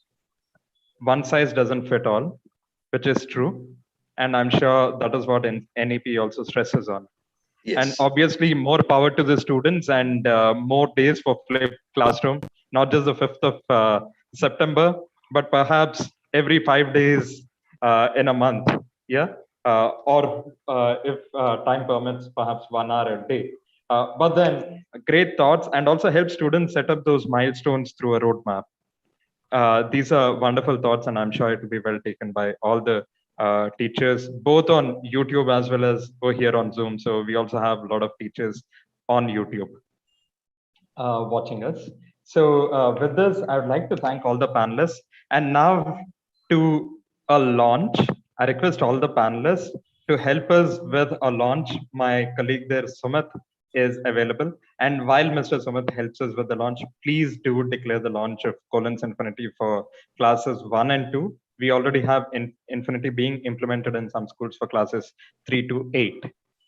S1: One size doesn't fit all, which is true, and I'm sure that is what NEP also stresses on.
S6: Yes.
S1: And obviously, more power to the students and more days for flipped classroom, not just the 5th of September, but perhaps every 5 days in a month. Yeah. Or if time permits, perhaps 1 hour a day. But then great thoughts, and also help students set up those milestones through a roadmap. These are wonderful thoughts, and I'm sure it will be well taken by all the teachers, both on YouTube as well as over here on Zoom. So we also have a lot of teachers on YouTube watching us. So with this, I would like to thank all the panelists. And now to a launch, I request all the panelists to help us with a launch. My colleague there, Sumit, is available. And while Mr. Sumit helps us with the launch, please do declare the launch of Colon's Infinity for classes 1 and 2. We already have Infinity being implemented in some schools for classes 3 to 8.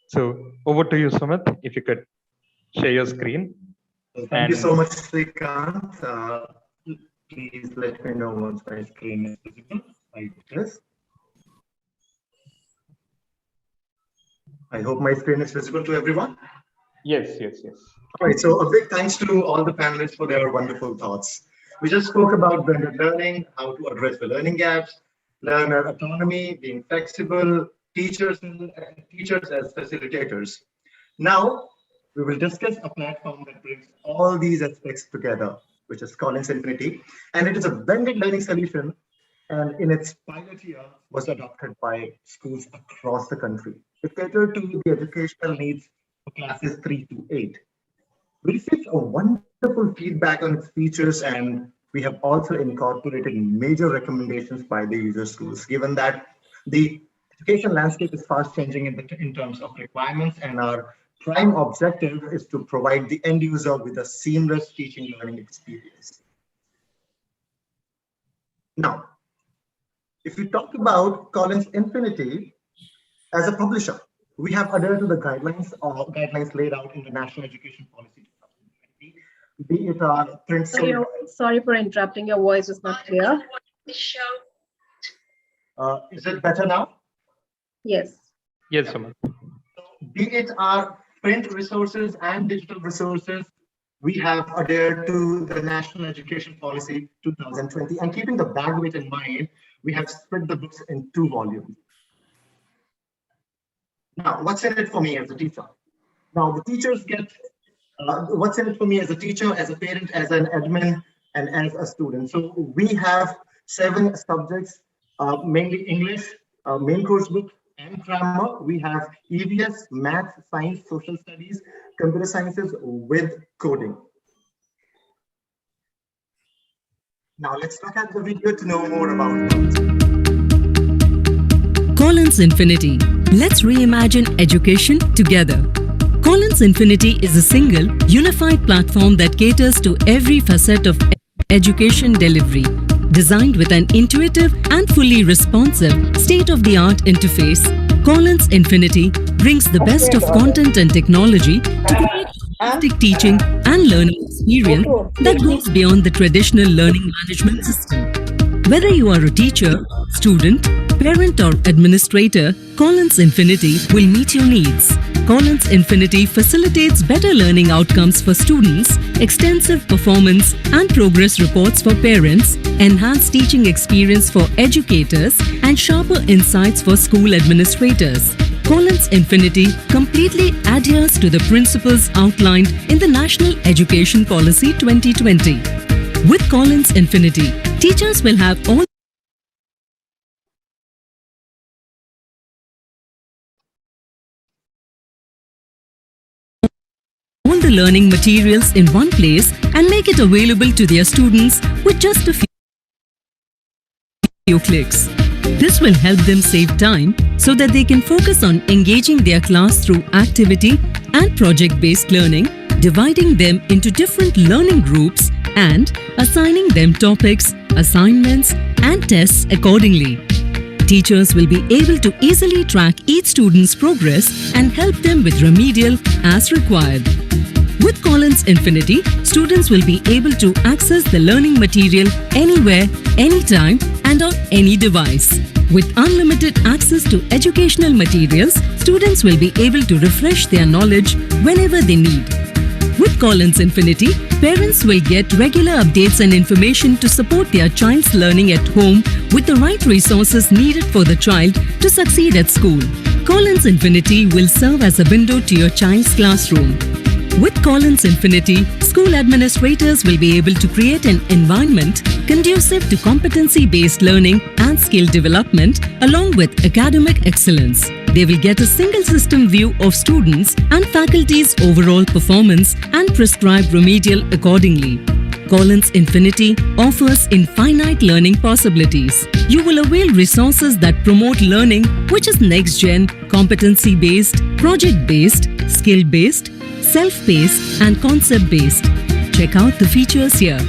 S1: So over to you, Sumit, if you could share your screen.
S8: Thank you so much, Srikanth. Please let me know once my screen is visible like this. I hope my screen is visible to everyone.
S1: Yes, yes, yes.
S8: All right, so a big thanks to all the panelists for their wonderful thoughts. We just spoke about blended learning, how to address the learning gaps, learner autonomy, being flexible, teachers as facilitators. Now, we will discuss a platform that brings all these aspects together, which is Collins Infinity, and it is a blended learning solution, and in its pilot year was adopted by schools across the country. It catered to the educational needs for classes 3 to 8. We received a wonderful feedback on its features, and we have also incorporated major recommendations by the user schools, given that the education landscape is fast changing in terms of requirements, and our prime objective is to provide the end user with a seamless teaching learning experience. Now, if we talk about Collins Infinity as a publisher, we have adhered to the guidelines laid out in the National Education Policy 2020, be it our print.
S9: Sorry for interrupting. Your voice is not clear.
S8: Is it better now?
S9: Yes.
S1: Yes, Sumant.
S8: Be it our print resources and digital resources, we have adhered to the National Education Policy 2020, and keeping the bandwidth in mind, we have split the books in 2 volumes. Now, what's in it for me as a teacher? Now, the teachers get what's in it for me as a teacher, as a parent, as an admin, and as a student. So we have 7 subjects, mainly English, main course book, and grammar. We have EVS, math, science, social studies, computer sciences with coding. Now let's look at the video to know more about it.
S10: Collins Infinity. Let's reimagine education together. Collins Infinity is a single, unified platform that caters to every facet of education delivery. Designed with an intuitive and fully responsive, state-of-the-art interface, Collins Infinity brings the best of content and technology to create a holistic teaching and learning experience that goes beyond the traditional learning management system. Whether you are a teacher, student, parent or administrator, Collins Infinity will meet your needs. Collins Infinity facilitates better learning outcomes for students, extensive performance and progress reports for parents, enhanced teaching experience for educators, and sharper insights for school administrators. Collins Infinity completely adheres to the principles outlined in the National Education Policy 2020. With Collins Infinity, teachers will have all the learning materials in one place and make it available to their students with just a few clicks. This will help them save time so that they can focus on engaging their class through activity and project-based learning, dividing them into different learning groups and assigning them topics, assignments, and tests accordingly. Teachers will be able to easily track each student's progress and help them with remedial as required. With Collins Infinity, students will be able to access the learning material anywhere, anytime, and on any device. With unlimited access to educational materials, students will be able to refresh their knowledge whenever they need. With Collins Infinity, parents will get regular updates and information to support their child's learning at home with the right resources needed for the child to succeed at school. Collins Infinity will serve as a window to your child's classroom. With Collins Infinity, school administrators will be able to create an environment conducive to competency-based learning and skill development along with academic excellence. They will get a single system view of students and faculty's overall performance and prescribe remedial accordingly. Collins Infinity offers infinite learning possibilities. You will avail resources that promote learning, which is next-gen, competency-based, project-based, skill-based, self-paced and concept-based. Check out the features here.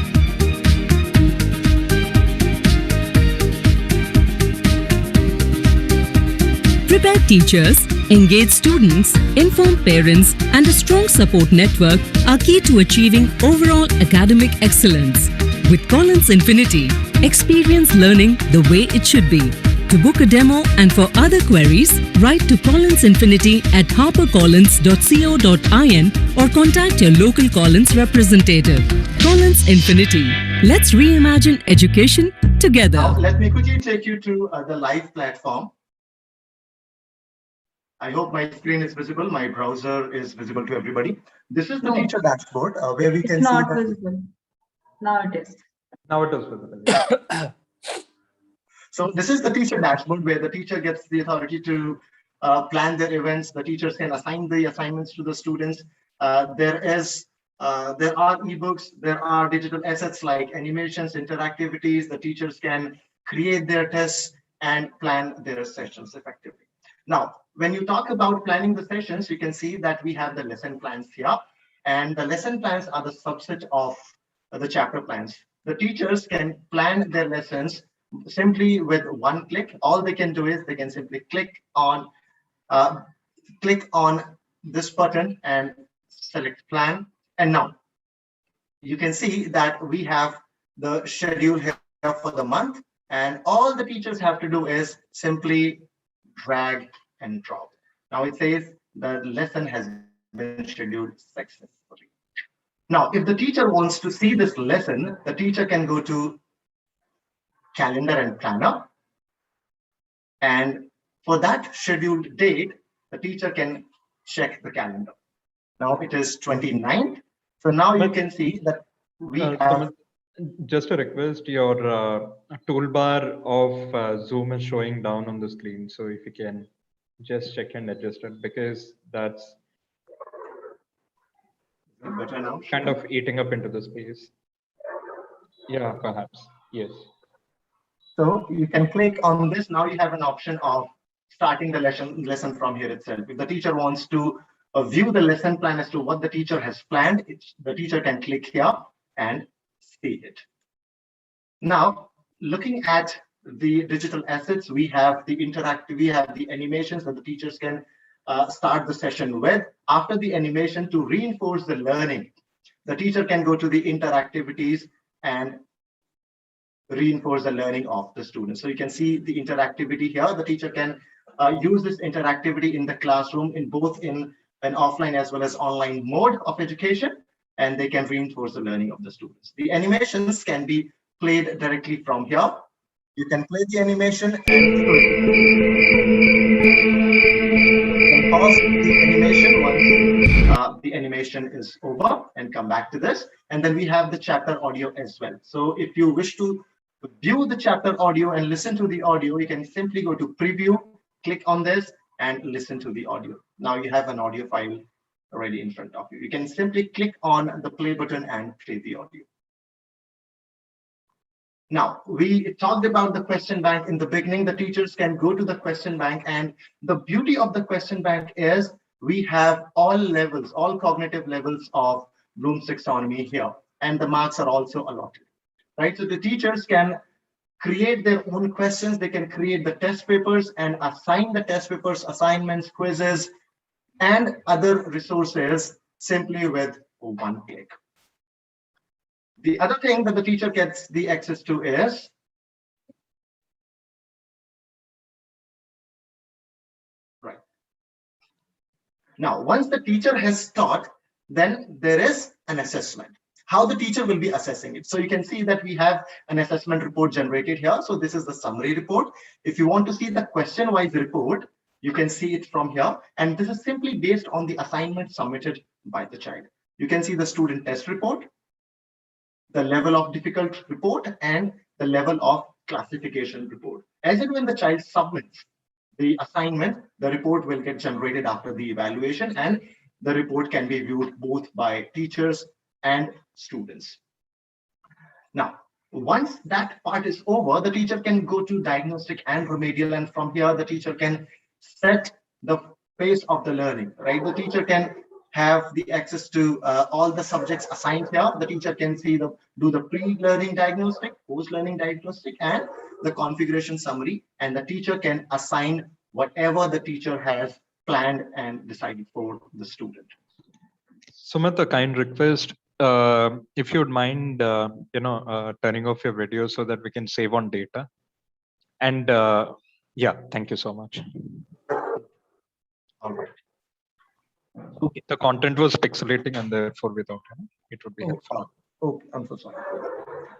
S10: Prepared teachers, Engaged students, informed parents, and a strong support network are key to achieving overall academic excellence. With Collins Infinity, experience learning the way it should be. To book a demo and for other queries, write to Collins Infinity at harpercollins.co.in or contact your local Collins representative. Collins Infinity. Let's reimagine education together.
S8: Now, let me quickly take you to the live platform. I hope my screen is visible. My browser is visible to everybody. This is the teacher dashboard where we can see
S9: Not
S8: that.
S9: visible. Now it is.
S1: Now it is visible.
S8: So this is the teacher dashboard where the teacher gets the authority to plan their events. The teachers can assign the assignments to the students. There are ebooks, there are digital assets like animations, interactivities. The teachers can create their tests and plan their sessions effectively. Now, when you talk about planning the sessions, you can see that we have the lesson plans here, and the lesson plans are the subset of the chapter plans. The teachers can plan their lessons simply with one click. All they can do is they can simply click on this button and select plan. And now you can see that we have the schedule here for the month, and all the teachers have to do is simply drag and drop. Now it says the lesson has been scheduled successfully. Now, if the teacher wants to see this lesson, the teacher can go to calendar and planner. And for that scheduled date, the teacher can check the calendar. Now it is 29th. So now you can see that we have.
S1: Just a request, your toolbar of Zoom is showing down on the screen. So if you can just check and adjust it, because that's
S8: better now,
S1: kind of eating up into the space. Yeah, perhaps. Yes.
S8: So you can click on this. Now you have an option of starting the lesson from here itself. If the teacher wants to view the lesson plan as to what the teacher has planned, the teacher can click here and see it. Now, looking at the digital assets, we have the interactive, we have the animations that the teachers can start the session with. After the animation, to reinforce the learning, the teacher can go to the interactivities and reinforce the learning of the students. So you can see the interactivity here. The teacher can use this interactivity in the classroom in both in an offline as well as online mode of education, and they can reinforce the learning of the students. The animations can be played directly from here. You can play the animation and you can pause the animation once the animation is over and come back to this. And then we have the chapter audio as well. So if you wish to view the chapter audio and listen to the audio, you can simply go to preview, click on this and listen to the audio. Now you have an audio file already in front of you. You can simply click on the play button and play the audio. Now, we talked about the question bank in the beginning. The teachers can go to the question bank, and the beauty of the question bank is we have all levels, all cognitive levels of Bloom's taxonomy here, and the marks are also allotted, right? So the teachers can create their own questions. They can create the test papers and assign the test papers, assignments, quizzes, and other resources simply with one click. The other thing that the teacher gets the access to is right. Now, once the teacher has taught, then there is an assessment. How the teacher will be assessing it. So you can see that we have an assessment report generated here. So this is the summary report. If you want to see the question-wise report, you can see it from here. And this is simply based on the assignment submitted by the child. You can see the student test report, the level of difficult report, and the level of classification report. As and when the child submits the assignment, the report will get generated after the evaluation, and the report can be viewed both by teachers and students. Now, once that part is over, the teacher can go to diagnostic and remedial, and from here the teacher can set the pace of the learning, right? The teacher can have the access to all the subjects assigned here. The teacher can see do the pre-learning diagnostic, post-learning diagnostic, and the configuration summary, and the teacher can assign whatever the teacher has planned and decided for the student.
S1: Sumit, a kind request. If you would mind, turning off your video so that we can save on data. And yeah, thank you so much.
S8: All right.
S1: Okay. The content was pixelating, and therefore, without him, it would be helpful.
S8: Okay, I'm so sorry.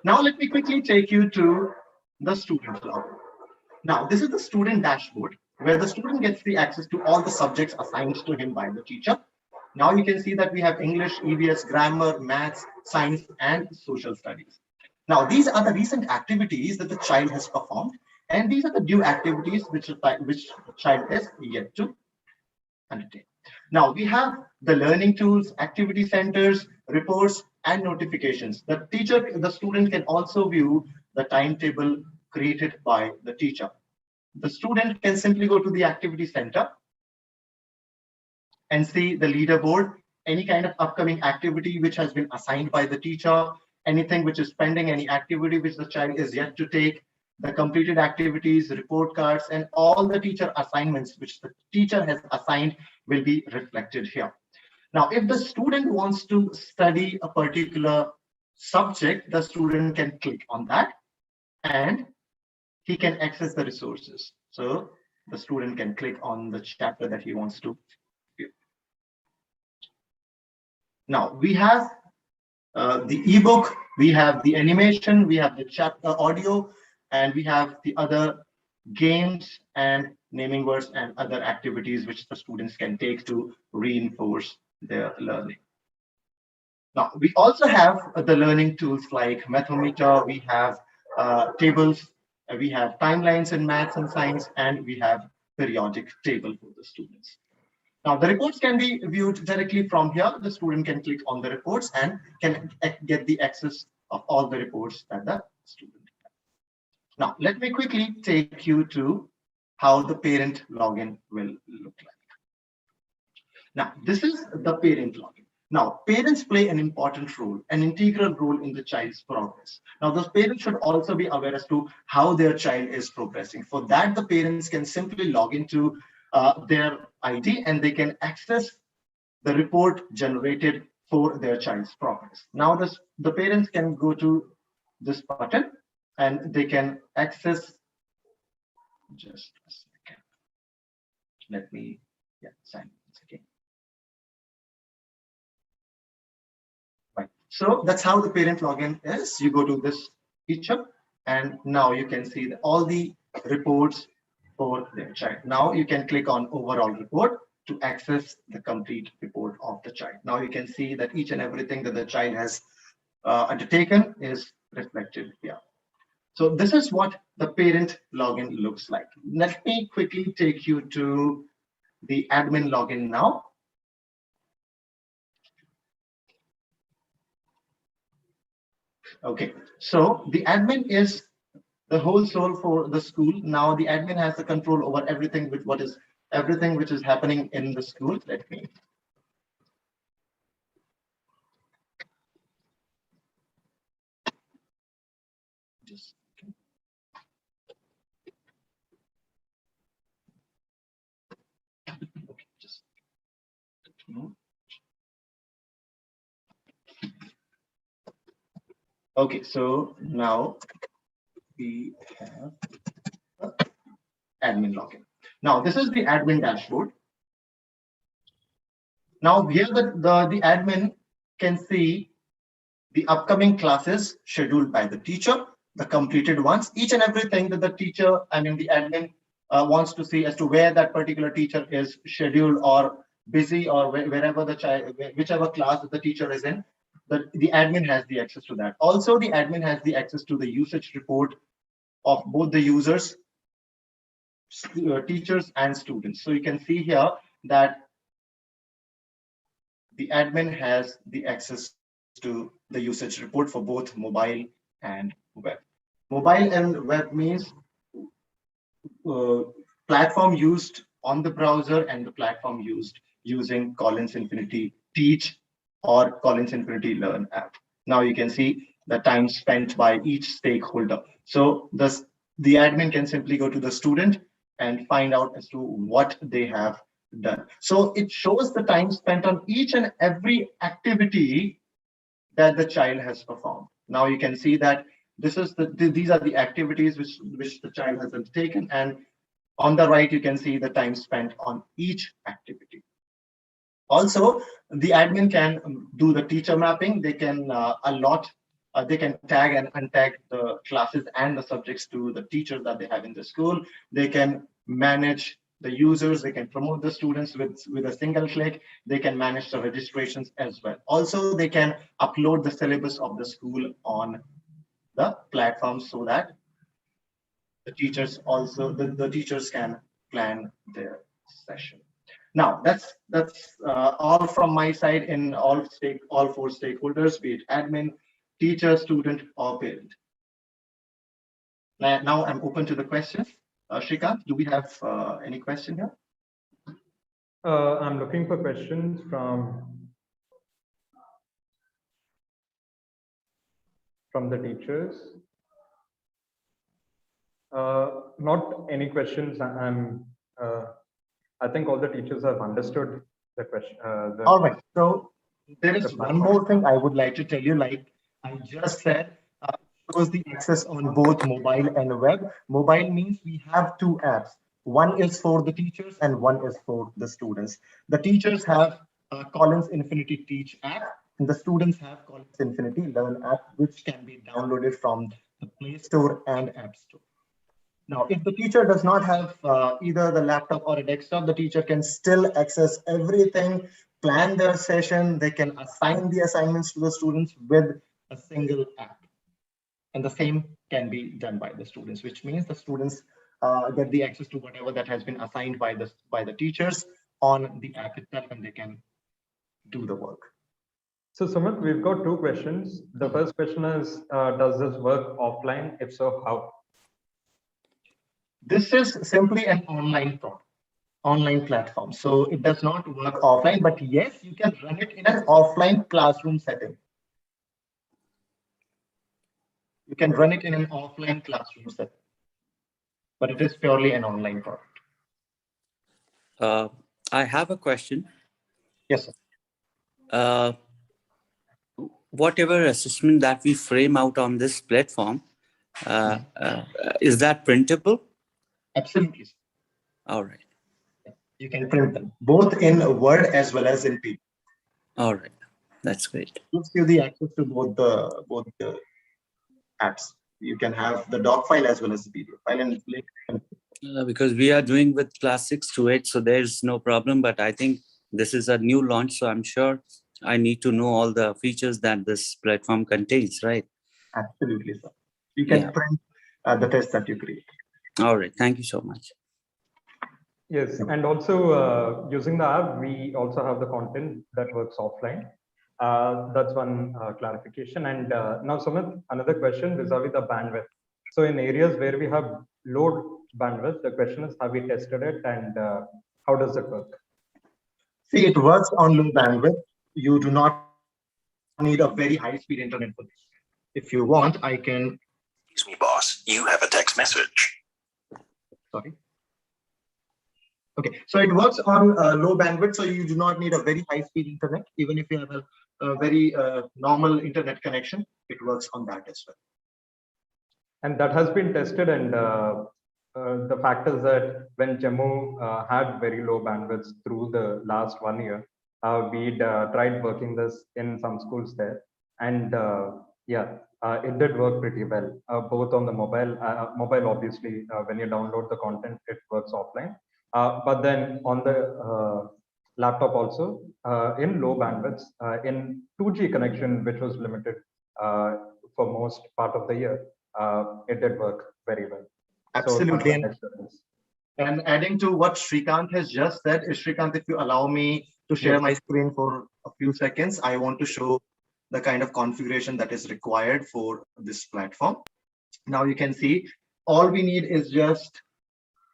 S8: Now, let me quickly take you to the student log. Now, this is the student dashboard where the student gets the access to all the subjects assigned to him by the teacher. Now you can see that we have English, EVS, grammar, maths, science, and social studies. Now, these are the recent activities that the child has performed, and these are the due activities which the child is yet to undertake. Now, we have the learning tools, activity centers, reports, and notifications. The student can also view the timetable created by the teacher. The student can simply go to the activity center and see the leaderboard, any kind of upcoming activity which has been assigned by the teacher, anything which is pending, any activity which the child is yet to take, the completed activities, report cards, and all the teacher assignments which the teacher has assigned will be reflected here. Now, if the student wants to study a particular subject, the student can click on that and he can access the resources. So the student can click on the chapter that he wants to view. Now we have the ebook, we have the animation, we have the chapter audio, and we have the other games and naming words and other activities which the students can take to reinforce their learning. Now, we also have the learning tools like Mathometer, we have tables, we have timelines in maths and science, and we have periodic table for the students. Now, the reports can be viewed directly from here. The student can click on the reports and can get the access of all the reports that the student has. Now, let me quickly take you to how the parent login will look like. Now, this is the parent login. Now, parents play an important role, an integral role in the child's progress. Now, those parents should also be aware as to how their child is progressing. For that, the parents can simply log into their ID and they can access the report generated for their child's progress. Now, the parents can go to this button and they can access, just a second. Let me sign this again. Right. So that's how the parent login is. You go to this feature and now you can see all the reports for their child. Now you can click on overall report to access the complete report of the child. Now you can see that each and everything that the child has undertaken is reflected here. So this is what the parent login looks like. Let me quickly take you to the admin login now. Okay, so the admin is the whole soul for the school. Now the admin has the control over everything which is happening in the school. Let me just okay, so now we have admin login. Now this is the admin dashboard. Now here the admin can see the upcoming classes scheduled by the teacher, the completed ones, each and everything that the teacher, the admin wants to see as to where that particular teacher is scheduled or busy, or wherever the child, whichever class that the teacher is in, the admin has the access to that. Also, the admin has the access to the usage report of both the users, teachers, and students. So you can see here that the admin has the access to the usage report for both mobile and web. Mobile and web means platform used on the browser and the platform used using Collins Infinity Teach or Collins Infinity Learn app. Now you can see the time spent by each stakeholder. So the admin can simply go to the student and find out as to what they have done. So it shows the time spent on each and every activity that the child has performed. Now you can see that these are the activities which the child has undertaken, and on the right you can see the time spent on each activity. Also, the admin can do the teacher mapping. They can they can tag and untag the classes and the subjects to the teachers that they have in the school. They can manage the users. They can promote the students with a single click. They can manage the registrations as well. Also, they can upload the syllabus of the school on the platform so that the teachers the teachers can plan their session. Now that's all from my side in all four stakeholders, be it admin, teacher, student, or parent. Now I'm open to the questions. Shrikant, do we have any question here?
S1: I'm looking for questions from the teachers. Not any questions. I think all the teachers have understood the question.
S8: All right. So there is one more thing I would like to tell you. Like I just said, shows the access on both mobile and web. Mobile means we have two apps. One is for the teachers and one is for the students. The teachers have Collins Infinity Teach app, and the students have Collins Infinity Learn app, which can be downloaded from the Play Store and App Store. Now, if the teacher does not have either the laptop or a desktop, the teacher can still access everything, plan their session. They can assign the assignments to the students with a single app. And the same can be done by the students, which means the students get the access to whatever that has been assigned by the teachers on the app itself, and they can do the work.
S1: So Sumit, we've got two questions. The first question is, does this work offline? If so, how?
S8: This is simply an online platform. So it does not work offline, but yes, you can run it in an offline classroom setting. You can run it in an offline classroom setting, but it is purely an online product.
S3: I have a question.
S8: Yes,
S3: sir. Whatever assessment that we frame out on this platform, is that printable?
S8: Absolutely.
S3: All right.
S8: You can print them both in Word as well as in PDF.
S3: All right, that's great.
S8: It gives you the access to both the apps. You can have the doc file as well as the PDF file, and
S3: because we are doing with class 6 to 8, so there's no problem. But I think this is a new launch, so I'm sure I need to know all the features that this platform contains, right?
S8: Absolutely, sir. You can print the test that you create.
S3: All right, thank you so much.
S1: Yes, and also using the app, we also have the content that works offline. That's one clarification. And now, Sumit, another question vis-a-vis the bandwidth. So in areas where we have low bandwidth, the question is, have we tested it, and how does it work?
S8: See, it works on low bandwidth. You do not need a very high-speed internet for this. If you want, I can...
S11: Excuse me, boss. You have a text message.
S8: Sorry. Okay, so it works on low bandwidth, so you do not need a very high-speed internet. Even if you have a very normal internet connection, it works on that as well.
S1: And that has been tested, and the fact is that when Jammu had very low bandwidths through the last 1 year, we'd tried working this in some schools there, and it did work pretty well, both on the mobile obviously, when you download the content, it works offline. But then on the laptop also, in low bandwidths, in 2G connection, which was limited for most part of the year, it did work very well.
S8: Absolutely. So, and adding to what Shrikant has just said, Shrikant, if you allow me to share my screen for a few seconds, I want to show the kind of configuration that is required for this platform. Now you can see all we need is just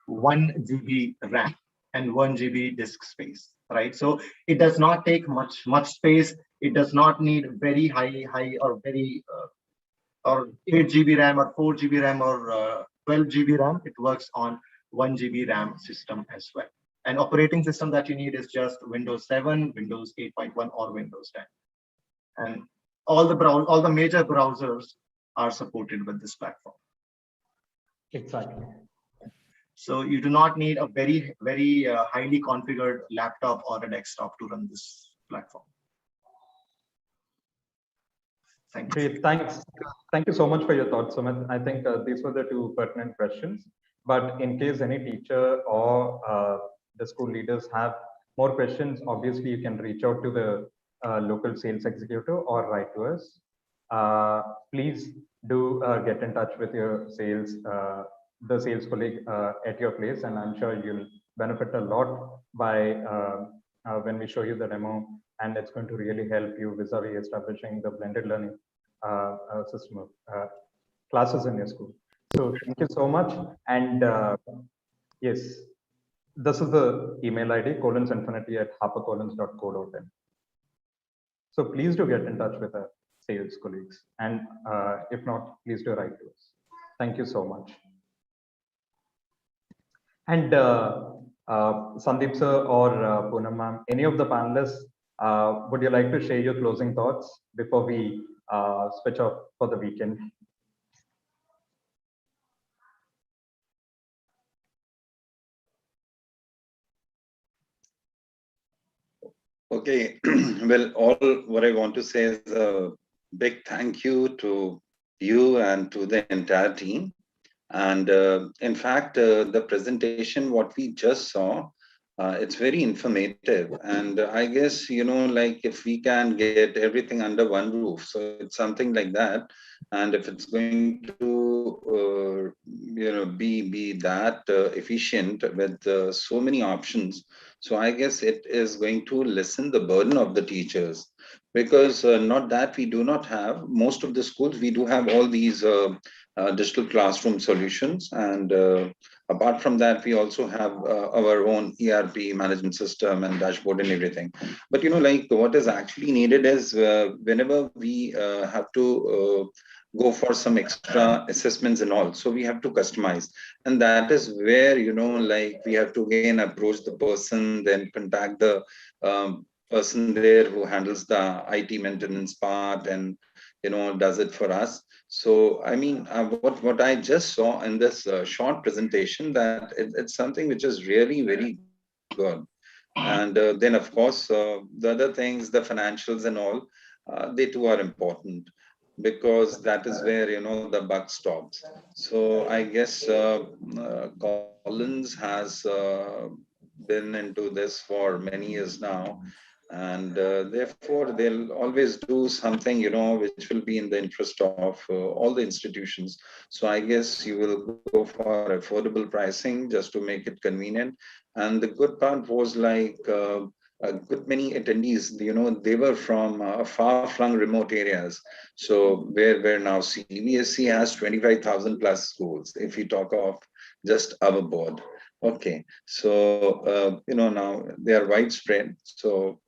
S8: 1 GB RAM and 1 GB disk space, right? So it does not take much space. It does not need very high or very or 8 GB RAM or 4 GB RAM or 12 GB RAM. It works on 1 GB RAM system as well. An operating system that you need is just Windows 7, Windows 8.1, or Windows 10. And all the major browsers are supported with this platform.
S1: Exactly.
S8: So you do not need a very, very highly configured laptop or a desktop to run this platform. Thank you.
S1: Great, thanks. Thank you so much for your thoughts, Sumit. I think these were the two pertinent questions. But in case any teacher or the school leaders have more questions, obviously you can reach out to the local sales executive or write to us. Please do get in touch with your the sales colleague at your place, and I'm sure you'll benefit a lot by when we show you the demo, and it's going to really help you vis-a-vis establishing the blended learning system of classes in your school. So thank you so much. And yes, this is the email ID, colonsinfinity@harpercollins.co.in. So please do get in touch with our sales colleagues. And if not, please do write to us. Thank you so much. And Sandeep sir or Poonam ma'am, any of the panelists, would you like to share your closing thoughts before we switch off for the weekend?
S6: Okay, well, all what I want to say is a big thank you to you and to the entire team. And in fact, the presentation, what we just saw, it's very informative. And I guess, like if we can get everything under one roof, so it's something like that. And if it's going to, be that efficient with so many options, so I guess it is going to lessen the burden of the teachers. Because not that we do not have, most of the schools, we do have all these digital classroom solutions. And apart from that, we also have our own ERP management system and dashboard and everything. But, like what is actually needed is whenever we have to go for some extra assessments and all, so we have to customize. And that is where, like we have to again approach the person, then contact the person there who handles the IT maintenance part and, does it for us. So, I mean, what I just saw in this short presentation, that it's something which is really very good. And then, of course, the other things, the financials and all, they too are important, because that is where, the buck stops. So I guess Collins has been into this for many years now. And therefore, they'll always do something, which will be in the interest of all the institutions. So I guess you will go for affordable pricing just to make it convenient. And the good part was like a good many attendees, they were from far-flung remote areas. So where now CBSE has 25,000 plus schools, if we talk of just our board. Okay, so, now they are widespread. So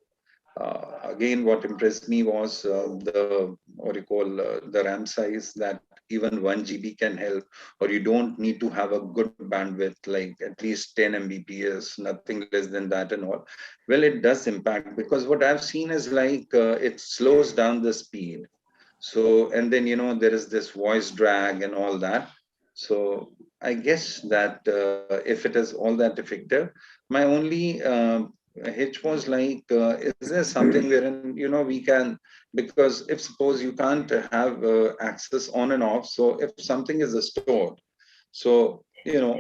S6: again, what impressed me was the RAM size, that even 1 GB can help, or you don't need to have a good bandwidth, like at least 10 Mbps, nothing less than that and all. Well, it does impact, because what I've seen is like it slows down the speed. So, and then, there is this voice drag and all that. So I guess that if it is all that effective, my only hitch was like, is there something wherein, we can, because if suppose you can't have access on and off, so if something is stored, so,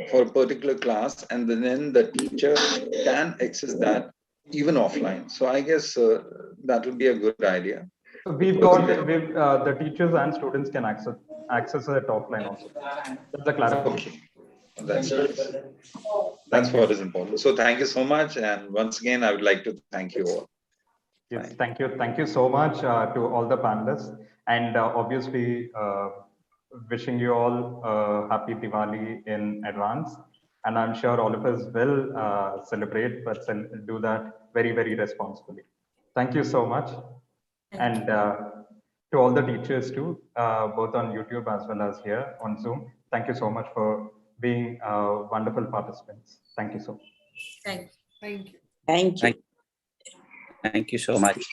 S6: for a particular class, and then the teacher can access that even offline. So I guess that would be a good idea.
S1: We've got the teachers and students can access it offline also. That's a clarification.
S6: Okay, that's nice. That's what is important. So thank you so much, and once again, I would like to thank you all.
S1: Yes, thank you so much to all the panelists, and obviously wishing you all happy Diwali in advance. And I'm sure all of us will celebrate, but do that very, very responsibly. Thank you so much. And to all the teachers too, both on YouTube as well as here on Zoom, thank you so much for being wonderful participants. Thank you so much.
S4: Thank you.
S7: Thank you.
S3: Thank you so much.